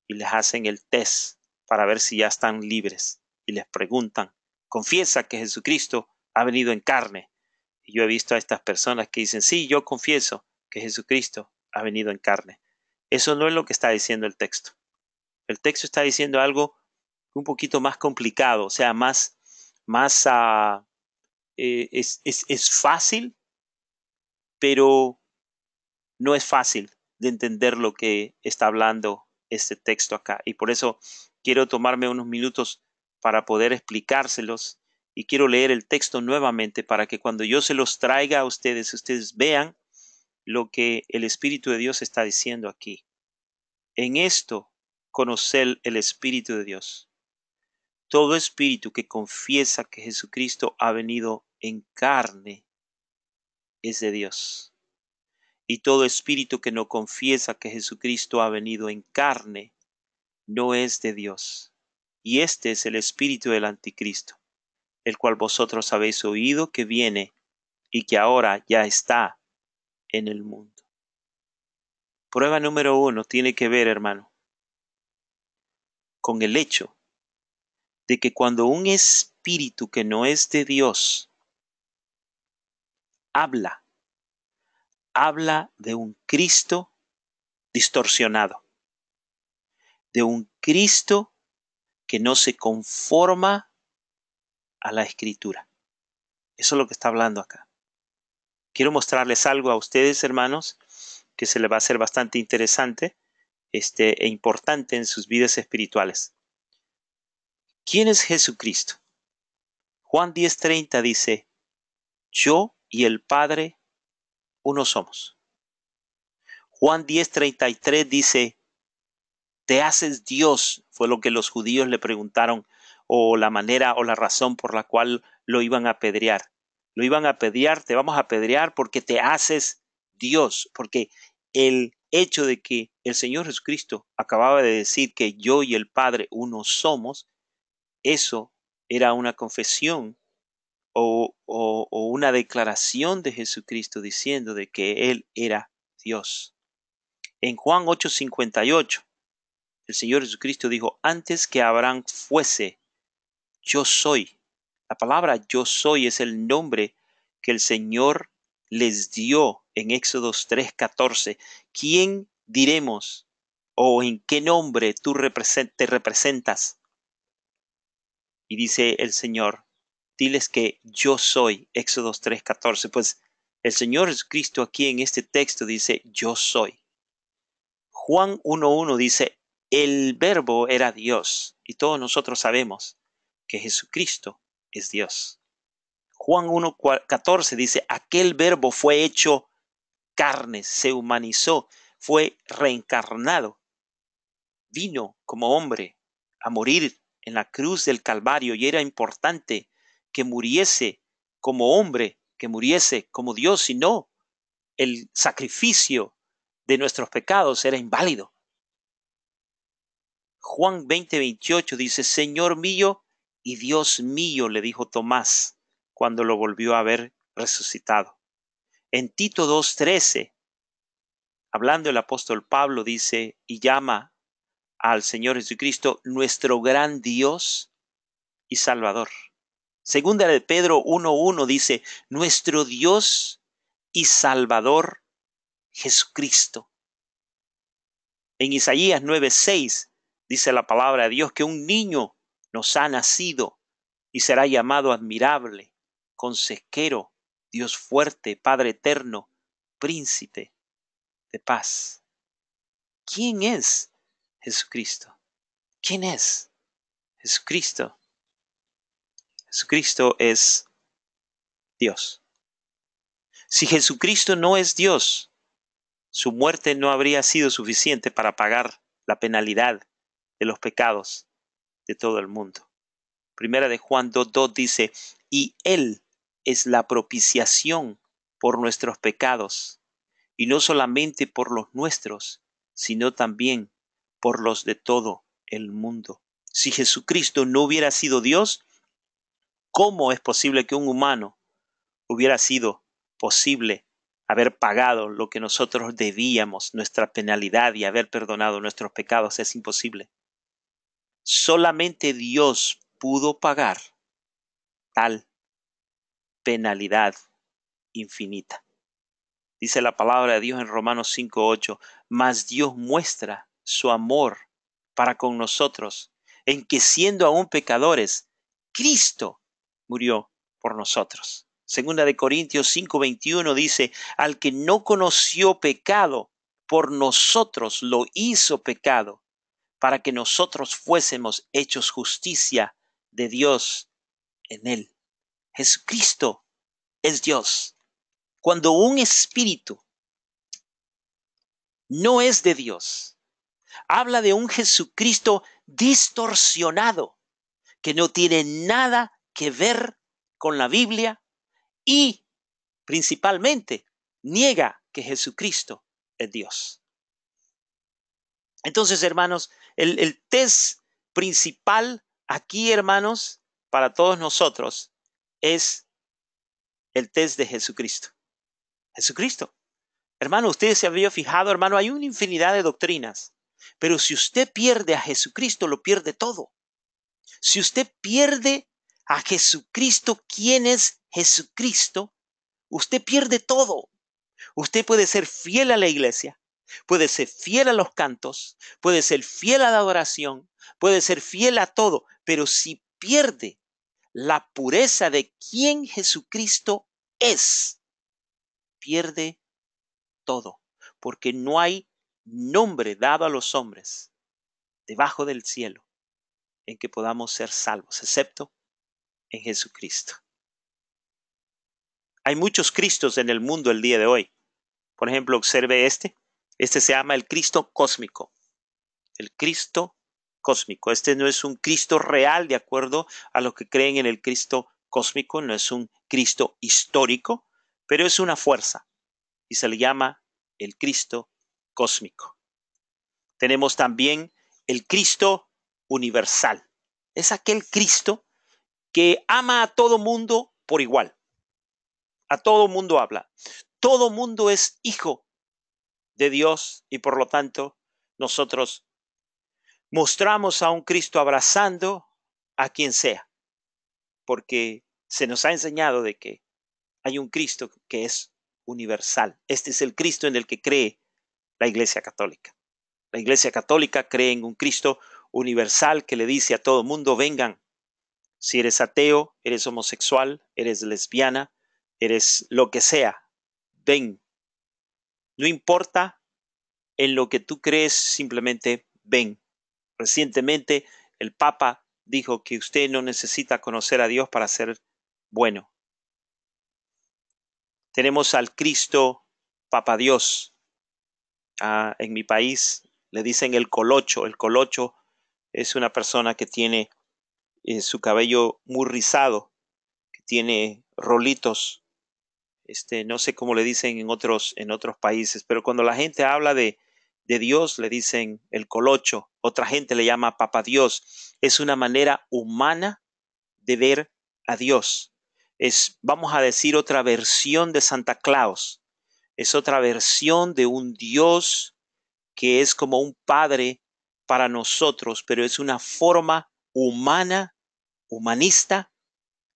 A: y les hacen el test para ver si ya están libres y les preguntan, ¿confiesa que Jesucristo ha venido en carne? Y yo he visto a estas personas que dicen, sí, yo confieso que Jesucristo ha venido en carne. Eso no es lo que está diciendo el texto. El texto está diciendo algo un poquito más complicado, o sea, es fácil, pero no es fácil de entender lo que está hablando este texto acá. Y por eso quiero tomarme unos minutos para poder explicárselos y quiero leer el texto nuevamente para que cuando yo se los traiga a ustedes, ustedes vean lo que el Espíritu de Dios está diciendo aquí. En esto, conocer el Espíritu de Dios. Todo espíritu que confiesa que Jesucristo ha venido en carne es de Dios. Y todo espíritu que no confiesa que Jesucristo ha venido en carne no es de Dios. Y este es el espíritu del anticristo, el cual vosotros habéis oído que viene y que ahora ya está en el mundo. Prueba número 1 tiene que ver, hermano, con el hecho de que cuando un espíritu que no es de Dios habla de un Cristo distorsionado, de un Cristo que no se conforma a la Escritura. Eso es lo que está hablando acá. Quiero mostrarles algo a ustedes, hermanos, que se les va a hacer bastante interesante e importante en sus vidas espirituales. ¿Quién es Jesucristo? Juan 10:30 dice, yo y el Padre uno somos. Juan 10:33 dice, te haces Dios, fue lo que los judíos le preguntaron, o la manera o la razón por la cual lo iban a apedrear. Lo iban a apedrear, te vamos a apedrear porque te haces Dios, porque el hecho de que el Señor Jesucristo acababa de decir que yo y el Padre uno somos, eso era una confesión o una declaración de Jesucristo diciendo de que Él era Dios. En Juan 8:58, el Señor Jesucristo dijo, antes que Abraham fuese, yo soy. La palabra yo soy es el nombre que el Señor les dio en Éxodos 3:14. ¿Quién diremos o en qué nombre tú te representas? Y dice el Señor, diles que yo soy, Éxodos 3:14. Pues el Señor Jesucristo aquí en este texto dice yo soy. Juan 1:1 dice, el verbo era Dios, y todos nosotros sabemos que Jesucristo es Dios. Juan 1:14 dice, aquel verbo fue hecho carne, se humanizó, fue reencarnado, vino como hombre a morir en la cruz del Calvario y era importante que muriese como hombre, que muriese como Dios, si no, el sacrificio de nuestros pecados era inválido. Juan 20:28 dice, Señor mío y Dios mío, le dijo Tomás cuando lo volvió a ver resucitado. En Tito 2:13, hablando el apóstol Pablo, dice y llama al Señor Jesucristo nuestro gran Dios y Salvador. Segunda de Pedro 1:1 dice, nuestro Dios y Salvador Jesucristo. En Isaías 9:6 dice la palabra de Dios que un niño nos ha nacido y será llamado admirable, consejero, Dios fuerte, Padre eterno, príncipe de paz. ¿Quién es Jesucristo? ¿Quién es Jesucristo? Jesucristo es Dios. Si Jesucristo no es Dios, su muerte no habría sido suficiente para pagar la penalidad de los pecados de todo el mundo. Primera de Juan 2:2 dice, y Él es la propiciación por nuestros pecados, y no solamente por los nuestros, sino también por los de todo el mundo. Si Jesucristo no hubiera sido Dios, ¿cómo es posible que un humano hubiera sido posible haber pagado lo que nosotros debíamos, nuestra penalidad, y haber perdonado nuestros pecados? Es imposible. Solamente Dios pudo pagar tal penalidad infinita. Dice la palabra de Dios en Romanos 5:8, mas Dios muestra su amor para con nosotros, en que siendo aún pecadores, Cristo murió por nosotros. Segunda de Corintios 5:21 dice, al que no conoció pecado, por nosotros lo hizo pecado, para que nosotros fuésemos hechos justicia de Dios en él. Jesucristo es Dios. Cuando un espíritu no es de Dios, habla de un Jesucristo distorsionado, que no tiene nada que ver con la Biblia y principalmente niega que Jesucristo es Dios. Entonces, hermanos, el test principal aquí, hermanos, para todos nosotros es el test de Jesucristo. Jesucristo. Hermano, usted se había fijado, hermano, hay una infinidad de doctrinas, pero si usted pierde a Jesucristo, lo pierde todo. Si usted pierde a Jesucristo, ¿quién es Jesucristo? Usted pierde todo. Usted puede ser fiel a la iglesia, puede ser fiel a los cantos, puede ser fiel a la adoración, puede ser fiel a todo, pero si pierde la pureza de quién Jesucristo es, pierde todo, porque no hay nombre dado a los hombres debajo del cielo en que podamos ser salvos, excepto en Jesucristo. Hay muchos Cristos en el mundo el día de hoy. Por ejemplo, observe este. Este se llama el Cristo cósmico. El Cristo cósmico. Este no es un Cristo real de acuerdo a lo que creen en el Cristo cósmico. No es un Cristo histórico, pero es una fuerza y se le llama el Cristo cósmico. Tenemos también el Cristo universal. Es aquel Cristo que ama a todo mundo por igual. A todo mundo habla. Todo mundo es hijo de Dios y por lo tanto nosotros mostramos a un Cristo abrazando a quien sea, porque se nos ha enseñado de que hay un Cristo que es universal. Este es el Cristo en el que cree la Iglesia Católica. La Iglesia Católica cree en un Cristo universal que le dice a todo mundo, vengan. Si eres ateo, eres homosexual, eres lesbiana, eres lo que sea, ven. No importa en lo que tú crees, simplemente ven. Recientemente el Papa dijo que usted no necesita conocer a Dios para ser bueno. Tenemos al Cristo Papa Dios. En mi país le dicen el colocho. El colocho es una persona que tiene su cabello muy rizado, que tiene rolitos. No sé cómo le dicen en otros países, pero cuando la gente habla de Dios le dicen el colocho, otra gente le llama Papa Dios. Es una manera humana de ver a Dios. Es, vamos a decir, otra versión de Santa Claus. Es otra versión de un Dios que es como un padre para nosotros, pero es una forma humana, humanista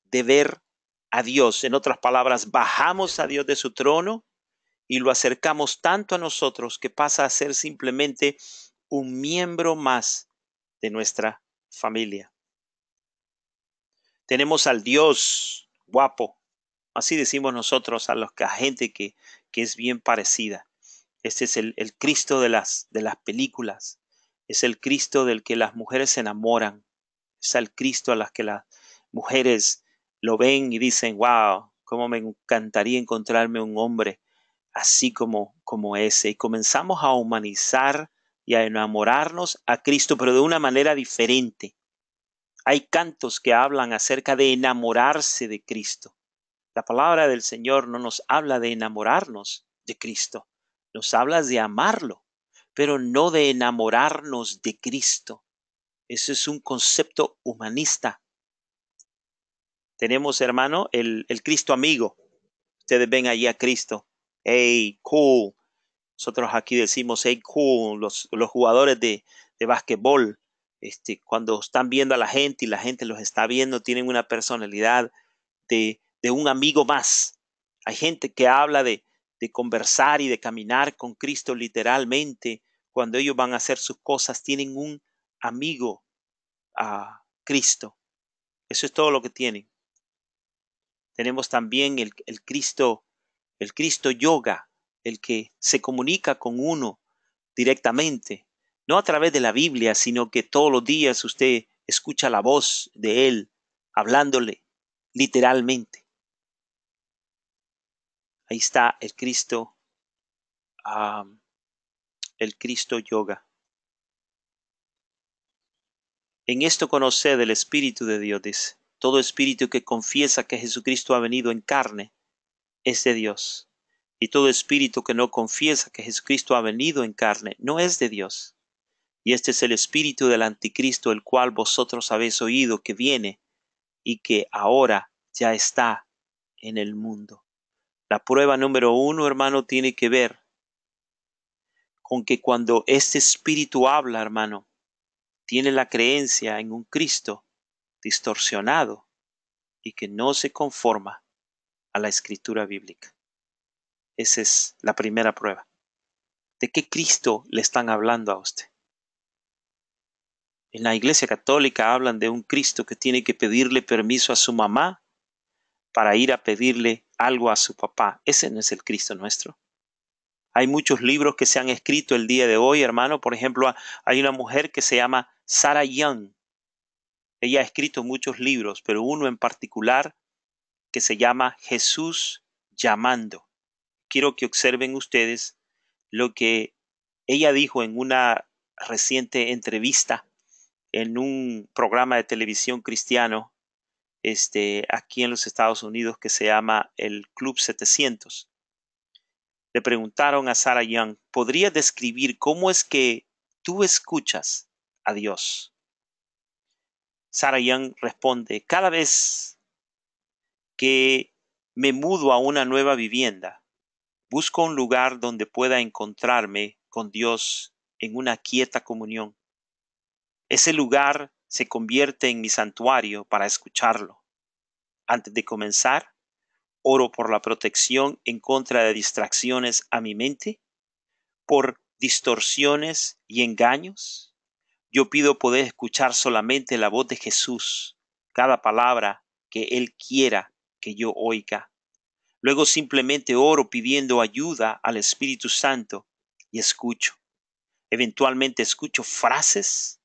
A: de ver a Dios. En otras palabras, bajamos a Dios de su trono y lo acercamos tanto a nosotros que pasa a ser simplemente un miembro más de nuestra familia. Tenemos al Dios guapo, así decimos nosotros a la gente que es bien parecida. Este es el Cristo de las películas, es el Cristo del que las mujeres se enamoran, es el Cristo a las que las mujeres lo ven y dicen, wow, cómo me encantaría encontrarme un hombre así como ese. Y comenzamos a humanizar y a enamorarnos a Cristo, pero de una manera diferente. Hay cantos que hablan acerca de enamorarse de Cristo. La palabra del Señor no nos habla de enamorarnos de Cristo, nos habla de amarlo, pero no de enamorarnos de Cristo. Eso es un concepto humanista. Tenemos, hermano, el Cristo amigo. Ustedes ven allí a Cristo. Hey, cool. Nosotros aquí decimos, hey, cool. Los jugadores de básquetbol, cuando están viendo a la gente y la gente los está viendo, tienen una personalidad de un amigo más. Hay gente que habla de conversar y de caminar con Cristo literalmente. Cuando ellos van a hacer sus cosas, tienen un amigo a Cristo. Eso es todo lo que tienen. Tenemos también el Cristo yoga, el que se comunica con uno directamente, no a través de la Biblia, sino que todos los días usted escucha la voz de Él hablándole literalmente. Ahí está el Cristo yoga. En esto conoced el Espíritu de Dios, dice. Todo espíritu que confiesa que Jesucristo ha venido en carne es de Dios. Y todo espíritu que no confiesa que Jesucristo ha venido en carne no es de Dios. Y este es el espíritu del anticristo, el cual vosotros habéis oído que viene y que ahora ya está en el mundo. La prueba número 1, hermano, tiene que ver con que cuando este espíritu habla, hermano, tiene la creencia en un Cristo distorsionado y que no se conforma a la escritura bíblica. Esa es la primera prueba. ¿De qué Cristo le están hablando a usted? En la Iglesia Católica hablan de un Cristo que tiene que pedirle permiso a su mamá para ir a pedirle algo a su papá. Ese no es el Cristo nuestro. Hay muchos libros que se han escrito el día de hoy, hermano. Por ejemplo, hay una mujer que se llama Sarah Young. Ella ha escrito muchos libros, pero uno en particular que se llama Jesús llamando. Quiero que observen ustedes lo que ella dijo en una reciente entrevista en un programa de televisión cristiano aquí en los Estados Unidos que se llama el Club 700. Le preguntaron a Sarah Young, ¿podrías describir cómo es que tú escuchas a Dios? Sarah Young responde, cada vez que me mudo a una nueva vivienda, busco un lugar donde pueda encontrarme con Dios en una quieta comunión. Ese lugar se convierte en mi santuario para escucharlo. Antes de comenzar, oro por la protección en contra de distracciones a mi mente, por distorsiones y engaños. Yo pido poder escuchar solamente la voz de Jesús, cada palabra que Él quiera que yo oiga. Luego simplemente oro pidiendo ayuda al Espíritu Santo y escucho. Eventualmente escucho frases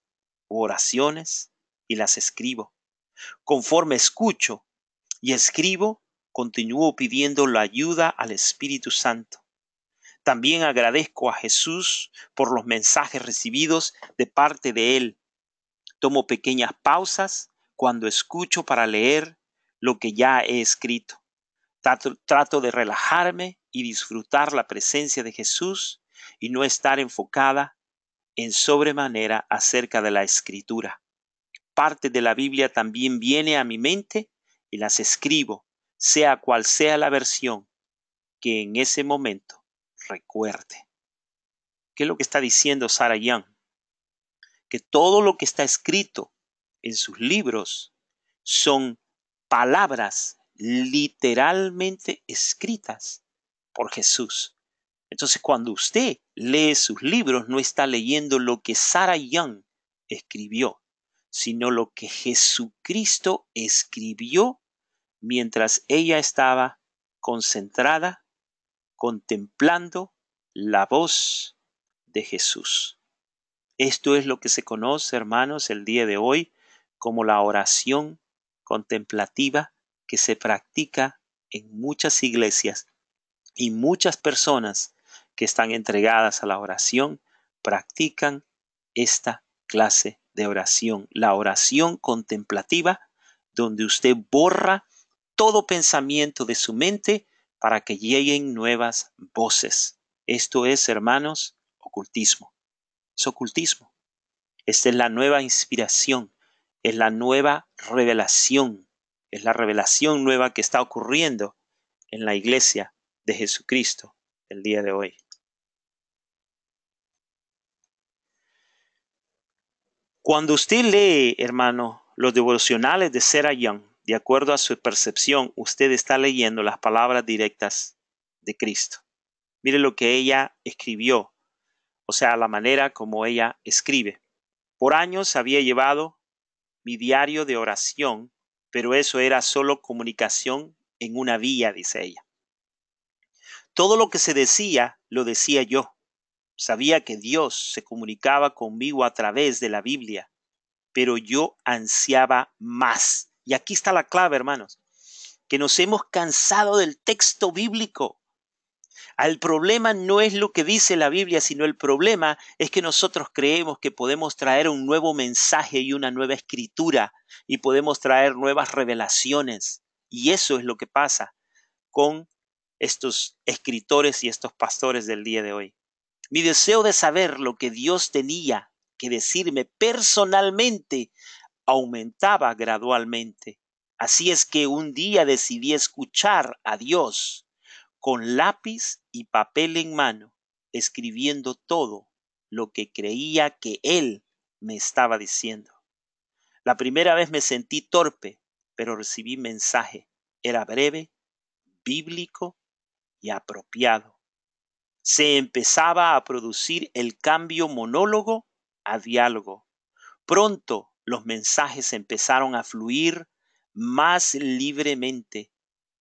A: u oraciones y las escribo. Conforme escucho y escribo, continúo pidiendo la ayuda al Espíritu Santo. También agradezco a Jesús por los mensajes recibidos de parte de Él. Tomo pequeñas pausas cuando escucho para leer lo que ya he escrito. Trato de relajarme y disfrutar la presencia de Jesús y no estar enfocada en sobremanera acerca de la escritura. Parte de la Biblia también viene a mi mente y las escribo, sea cual sea la versión que en ese momento recuerde. ¿Qué es lo que está diciendo Sarah Young? Que todo lo que está escrito en sus libros son palabras literalmente escritas por Jesús. Entonces, cuando usted lee sus libros, no está leyendo lo que Sarah Young escribió, sino lo que Jesucristo escribió mientras ella estaba concentrada, contemplando la voz de Jesús. Esto es lo que se conoce, hermanos, el día de hoy como la oración contemplativa que se practica en muchas iglesias y muchas personas que están entregadas a la oración practican esta clase de oración, la oración contemplativa, donde usted borra todo pensamiento de su mente para que lleguen nuevas voces. Esto es, hermanos, ocultismo. Es ocultismo. Esta es la nueva inspiración, es la nueva revelación, es la revelación nueva que está ocurriendo en la iglesia de Jesucristo el día de hoy. Cuando usted lee, hermano, los devocionales de Sarah Young, de acuerdo a su percepción, usted está leyendo las palabras directas de Cristo. Mire lo que ella escribió, o sea, la manera como ella escribe. Por años había llevado mi diario de oración, pero eso era solo comunicación en una vía, dice ella. Todo lo que se decía, lo decía yo. Sabía que Dios se comunicaba conmigo a través de la Biblia, pero yo ansiaba más. Y aquí está la clave, hermanos, que nos hemos cansado del texto bíblico. El problema no es lo que dice la Biblia, sino el problema es que nosotros creemos que podemos traer un nuevo mensaje y una nueva escritura y podemos traer nuevas revelaciones. Y eso es lo que pasa con estos escritores y estos pastores del día de hoy. Mi deseo de saber lo que Dios tenía que decirme personalmente aumentaba gradualmente. Así es que un día decidí escuchar a Dios con lápiz y papel en mano, escribiendo todo lo que creía que Él me estaba diciendo. La primera vez me sentí torpe, pero recibí mensaje. Era breve, bíblico y apropiado. Se empezaba a producir el cambio monólogo a diálogo. Pronto los mensajes empezaron a fluir más libremente.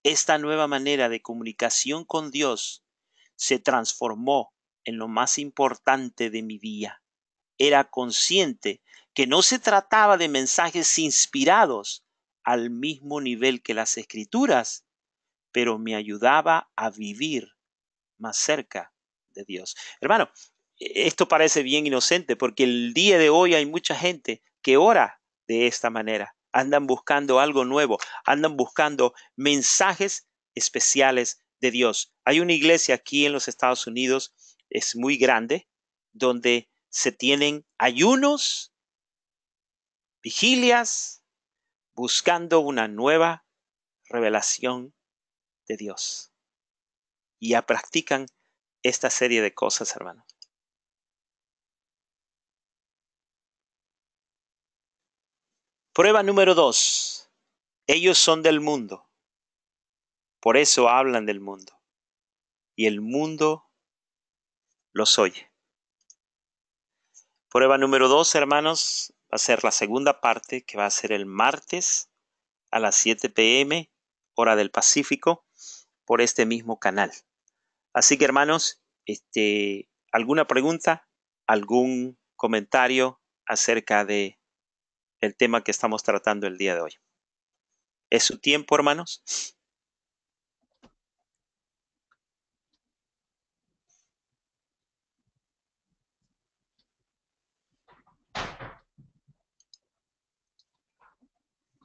A: Esta nueva manera de comunicación con Dios se transformó en lo más importante de mi vida. Era consciente que no se trataba de mensajes inspirados al mismo nivel que las Escrituras, pero me ayudaba a vivir más cerca de Dios. Hermano, esto parece bien inocente porque el día de hoy hay mucha gente que ora de esta manera. Andan buscando algo nuevo, andan buscando mensajes especiales de Dios. Hay una iglesia aquí en los Estados Unidos, es muy grande, donde se tienen ayunos, vigilias, buscando una nueva revelación de Dios. Y ya practican esta serie de cosas, hermano. Prueba número 2. Ellos son del mundo. Por eso hablan del mundo. Y el mundo los oye. Prueba número 2, hermanos, va a ser la segunda parte, que va a ser el martes a las 7 p.m., hora del Pacífico, por este mismo canal. Así que, hermanos, ¿alguna pregunta? ¿Algún comentario acerca de el tema que estamos tratando el día de hoy? ¿Es su tiempo, hermanos?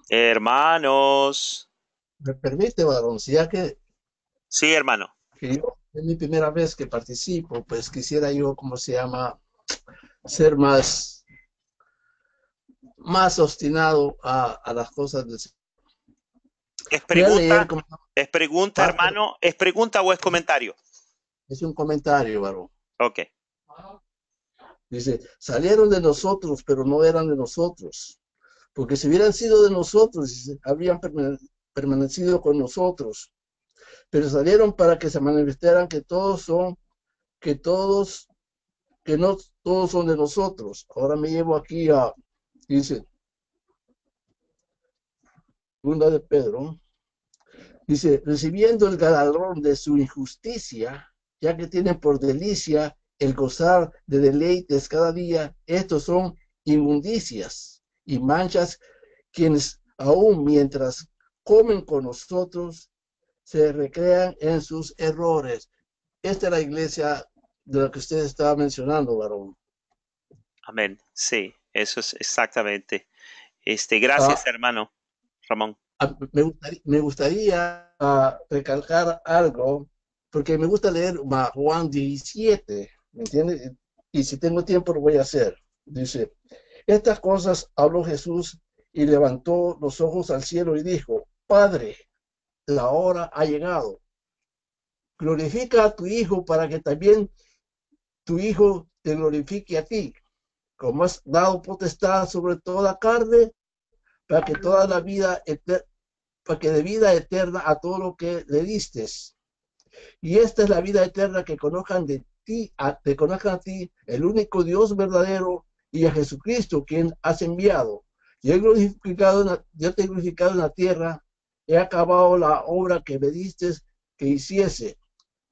A: Hermanos.
B: Me permite, varón, si ya
A: Sí, hermano.
B: que yo es mi primera vez que participo, pues quisiera yo, ¿cómo se llama?, ser más obstinado a las cosas del Señor.
A: ¿Es
B: Voy a leer
A: pregunta?
B: como
A: ¿Es pregunta,
B: parte,
A: hermano? ¿Es pregunta o es comentario?
B: es un comentario, varón.
A: Ok.
B: Dice, salieron de nosotros, pero no eran de nosotros. Porque si hubieran sido de nosotros, habrían permanecido con nosotros. Pero salieron para que se manifestaran que que no todos son de nosotros. Ahora me llevo aquí dice, segunda de Pedro, dice, recibiendo el galardón de su injusticia, ya que tienen por delicia el gozar de deleites cada día, estos son inmundicias y manchas quienes aún mientras comen con nosotros se recrean en sus errores. Esta es la iglesia de la que usted estaba mencionando, varón.
A: Amén. Sí, eso es exactamente.
B: Ah,
A: Gracias, hermano Ramón.
B: Me gustaría recalcar algo, porque me gusta leer Juan 17, ¿me entiendes? Y si tengo tiempo lo voy a hacer. Dice, estas cosas habló Jesús y levantó los ojos al cielo y dijo, Padre, la hora ha llegado. Glorifica a tu Hijo para que también tu Hijo te glorifique a ti, como has dado potestad sobre toda carne, para que toda la vida para que de vida eterna a todo lo que le diste. Y esta es la vida eterna, que conozcan de ti, te conozcan a ti, el único Dios verdadero, y a Jesucristo, quien has enviado. Yo te he glorificado en la tierra, he acabado la obra que me diste que hiciese.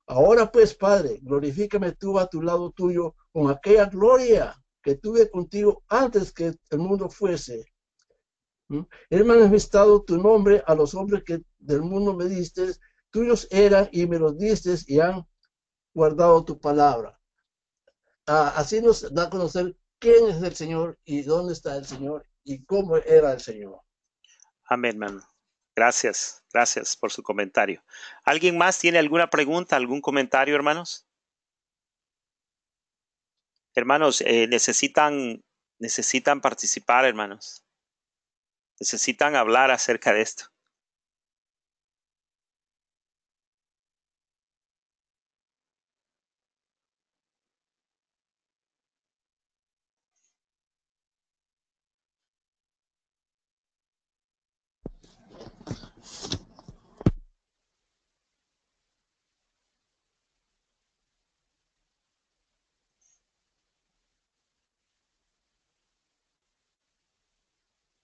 B: Ahora pues, Padre, glorifícame tú a tu lado tuyo con aquella gloria que tuve contigo antes que el mundo fuese. He manifestado tu nombre a los hombres que del mundo me diste, tuyos eran y me los diste y han guardado tu palabra. Así nos da a conocer quién es el Señor y dónde está el Señor y cómo era el Señor.
A: Amén, hermano. Gracias, gracias por su comentario. ¿Alguien más tiene alguna pregunta, algún comentario, hermanos? Hermanos, necesitan participar, hermanos. Necesitan hablar acerca de esto.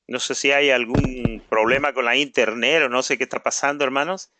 A: No sé si hay algún problema con la internet o no sé qué está pasando, hermanos.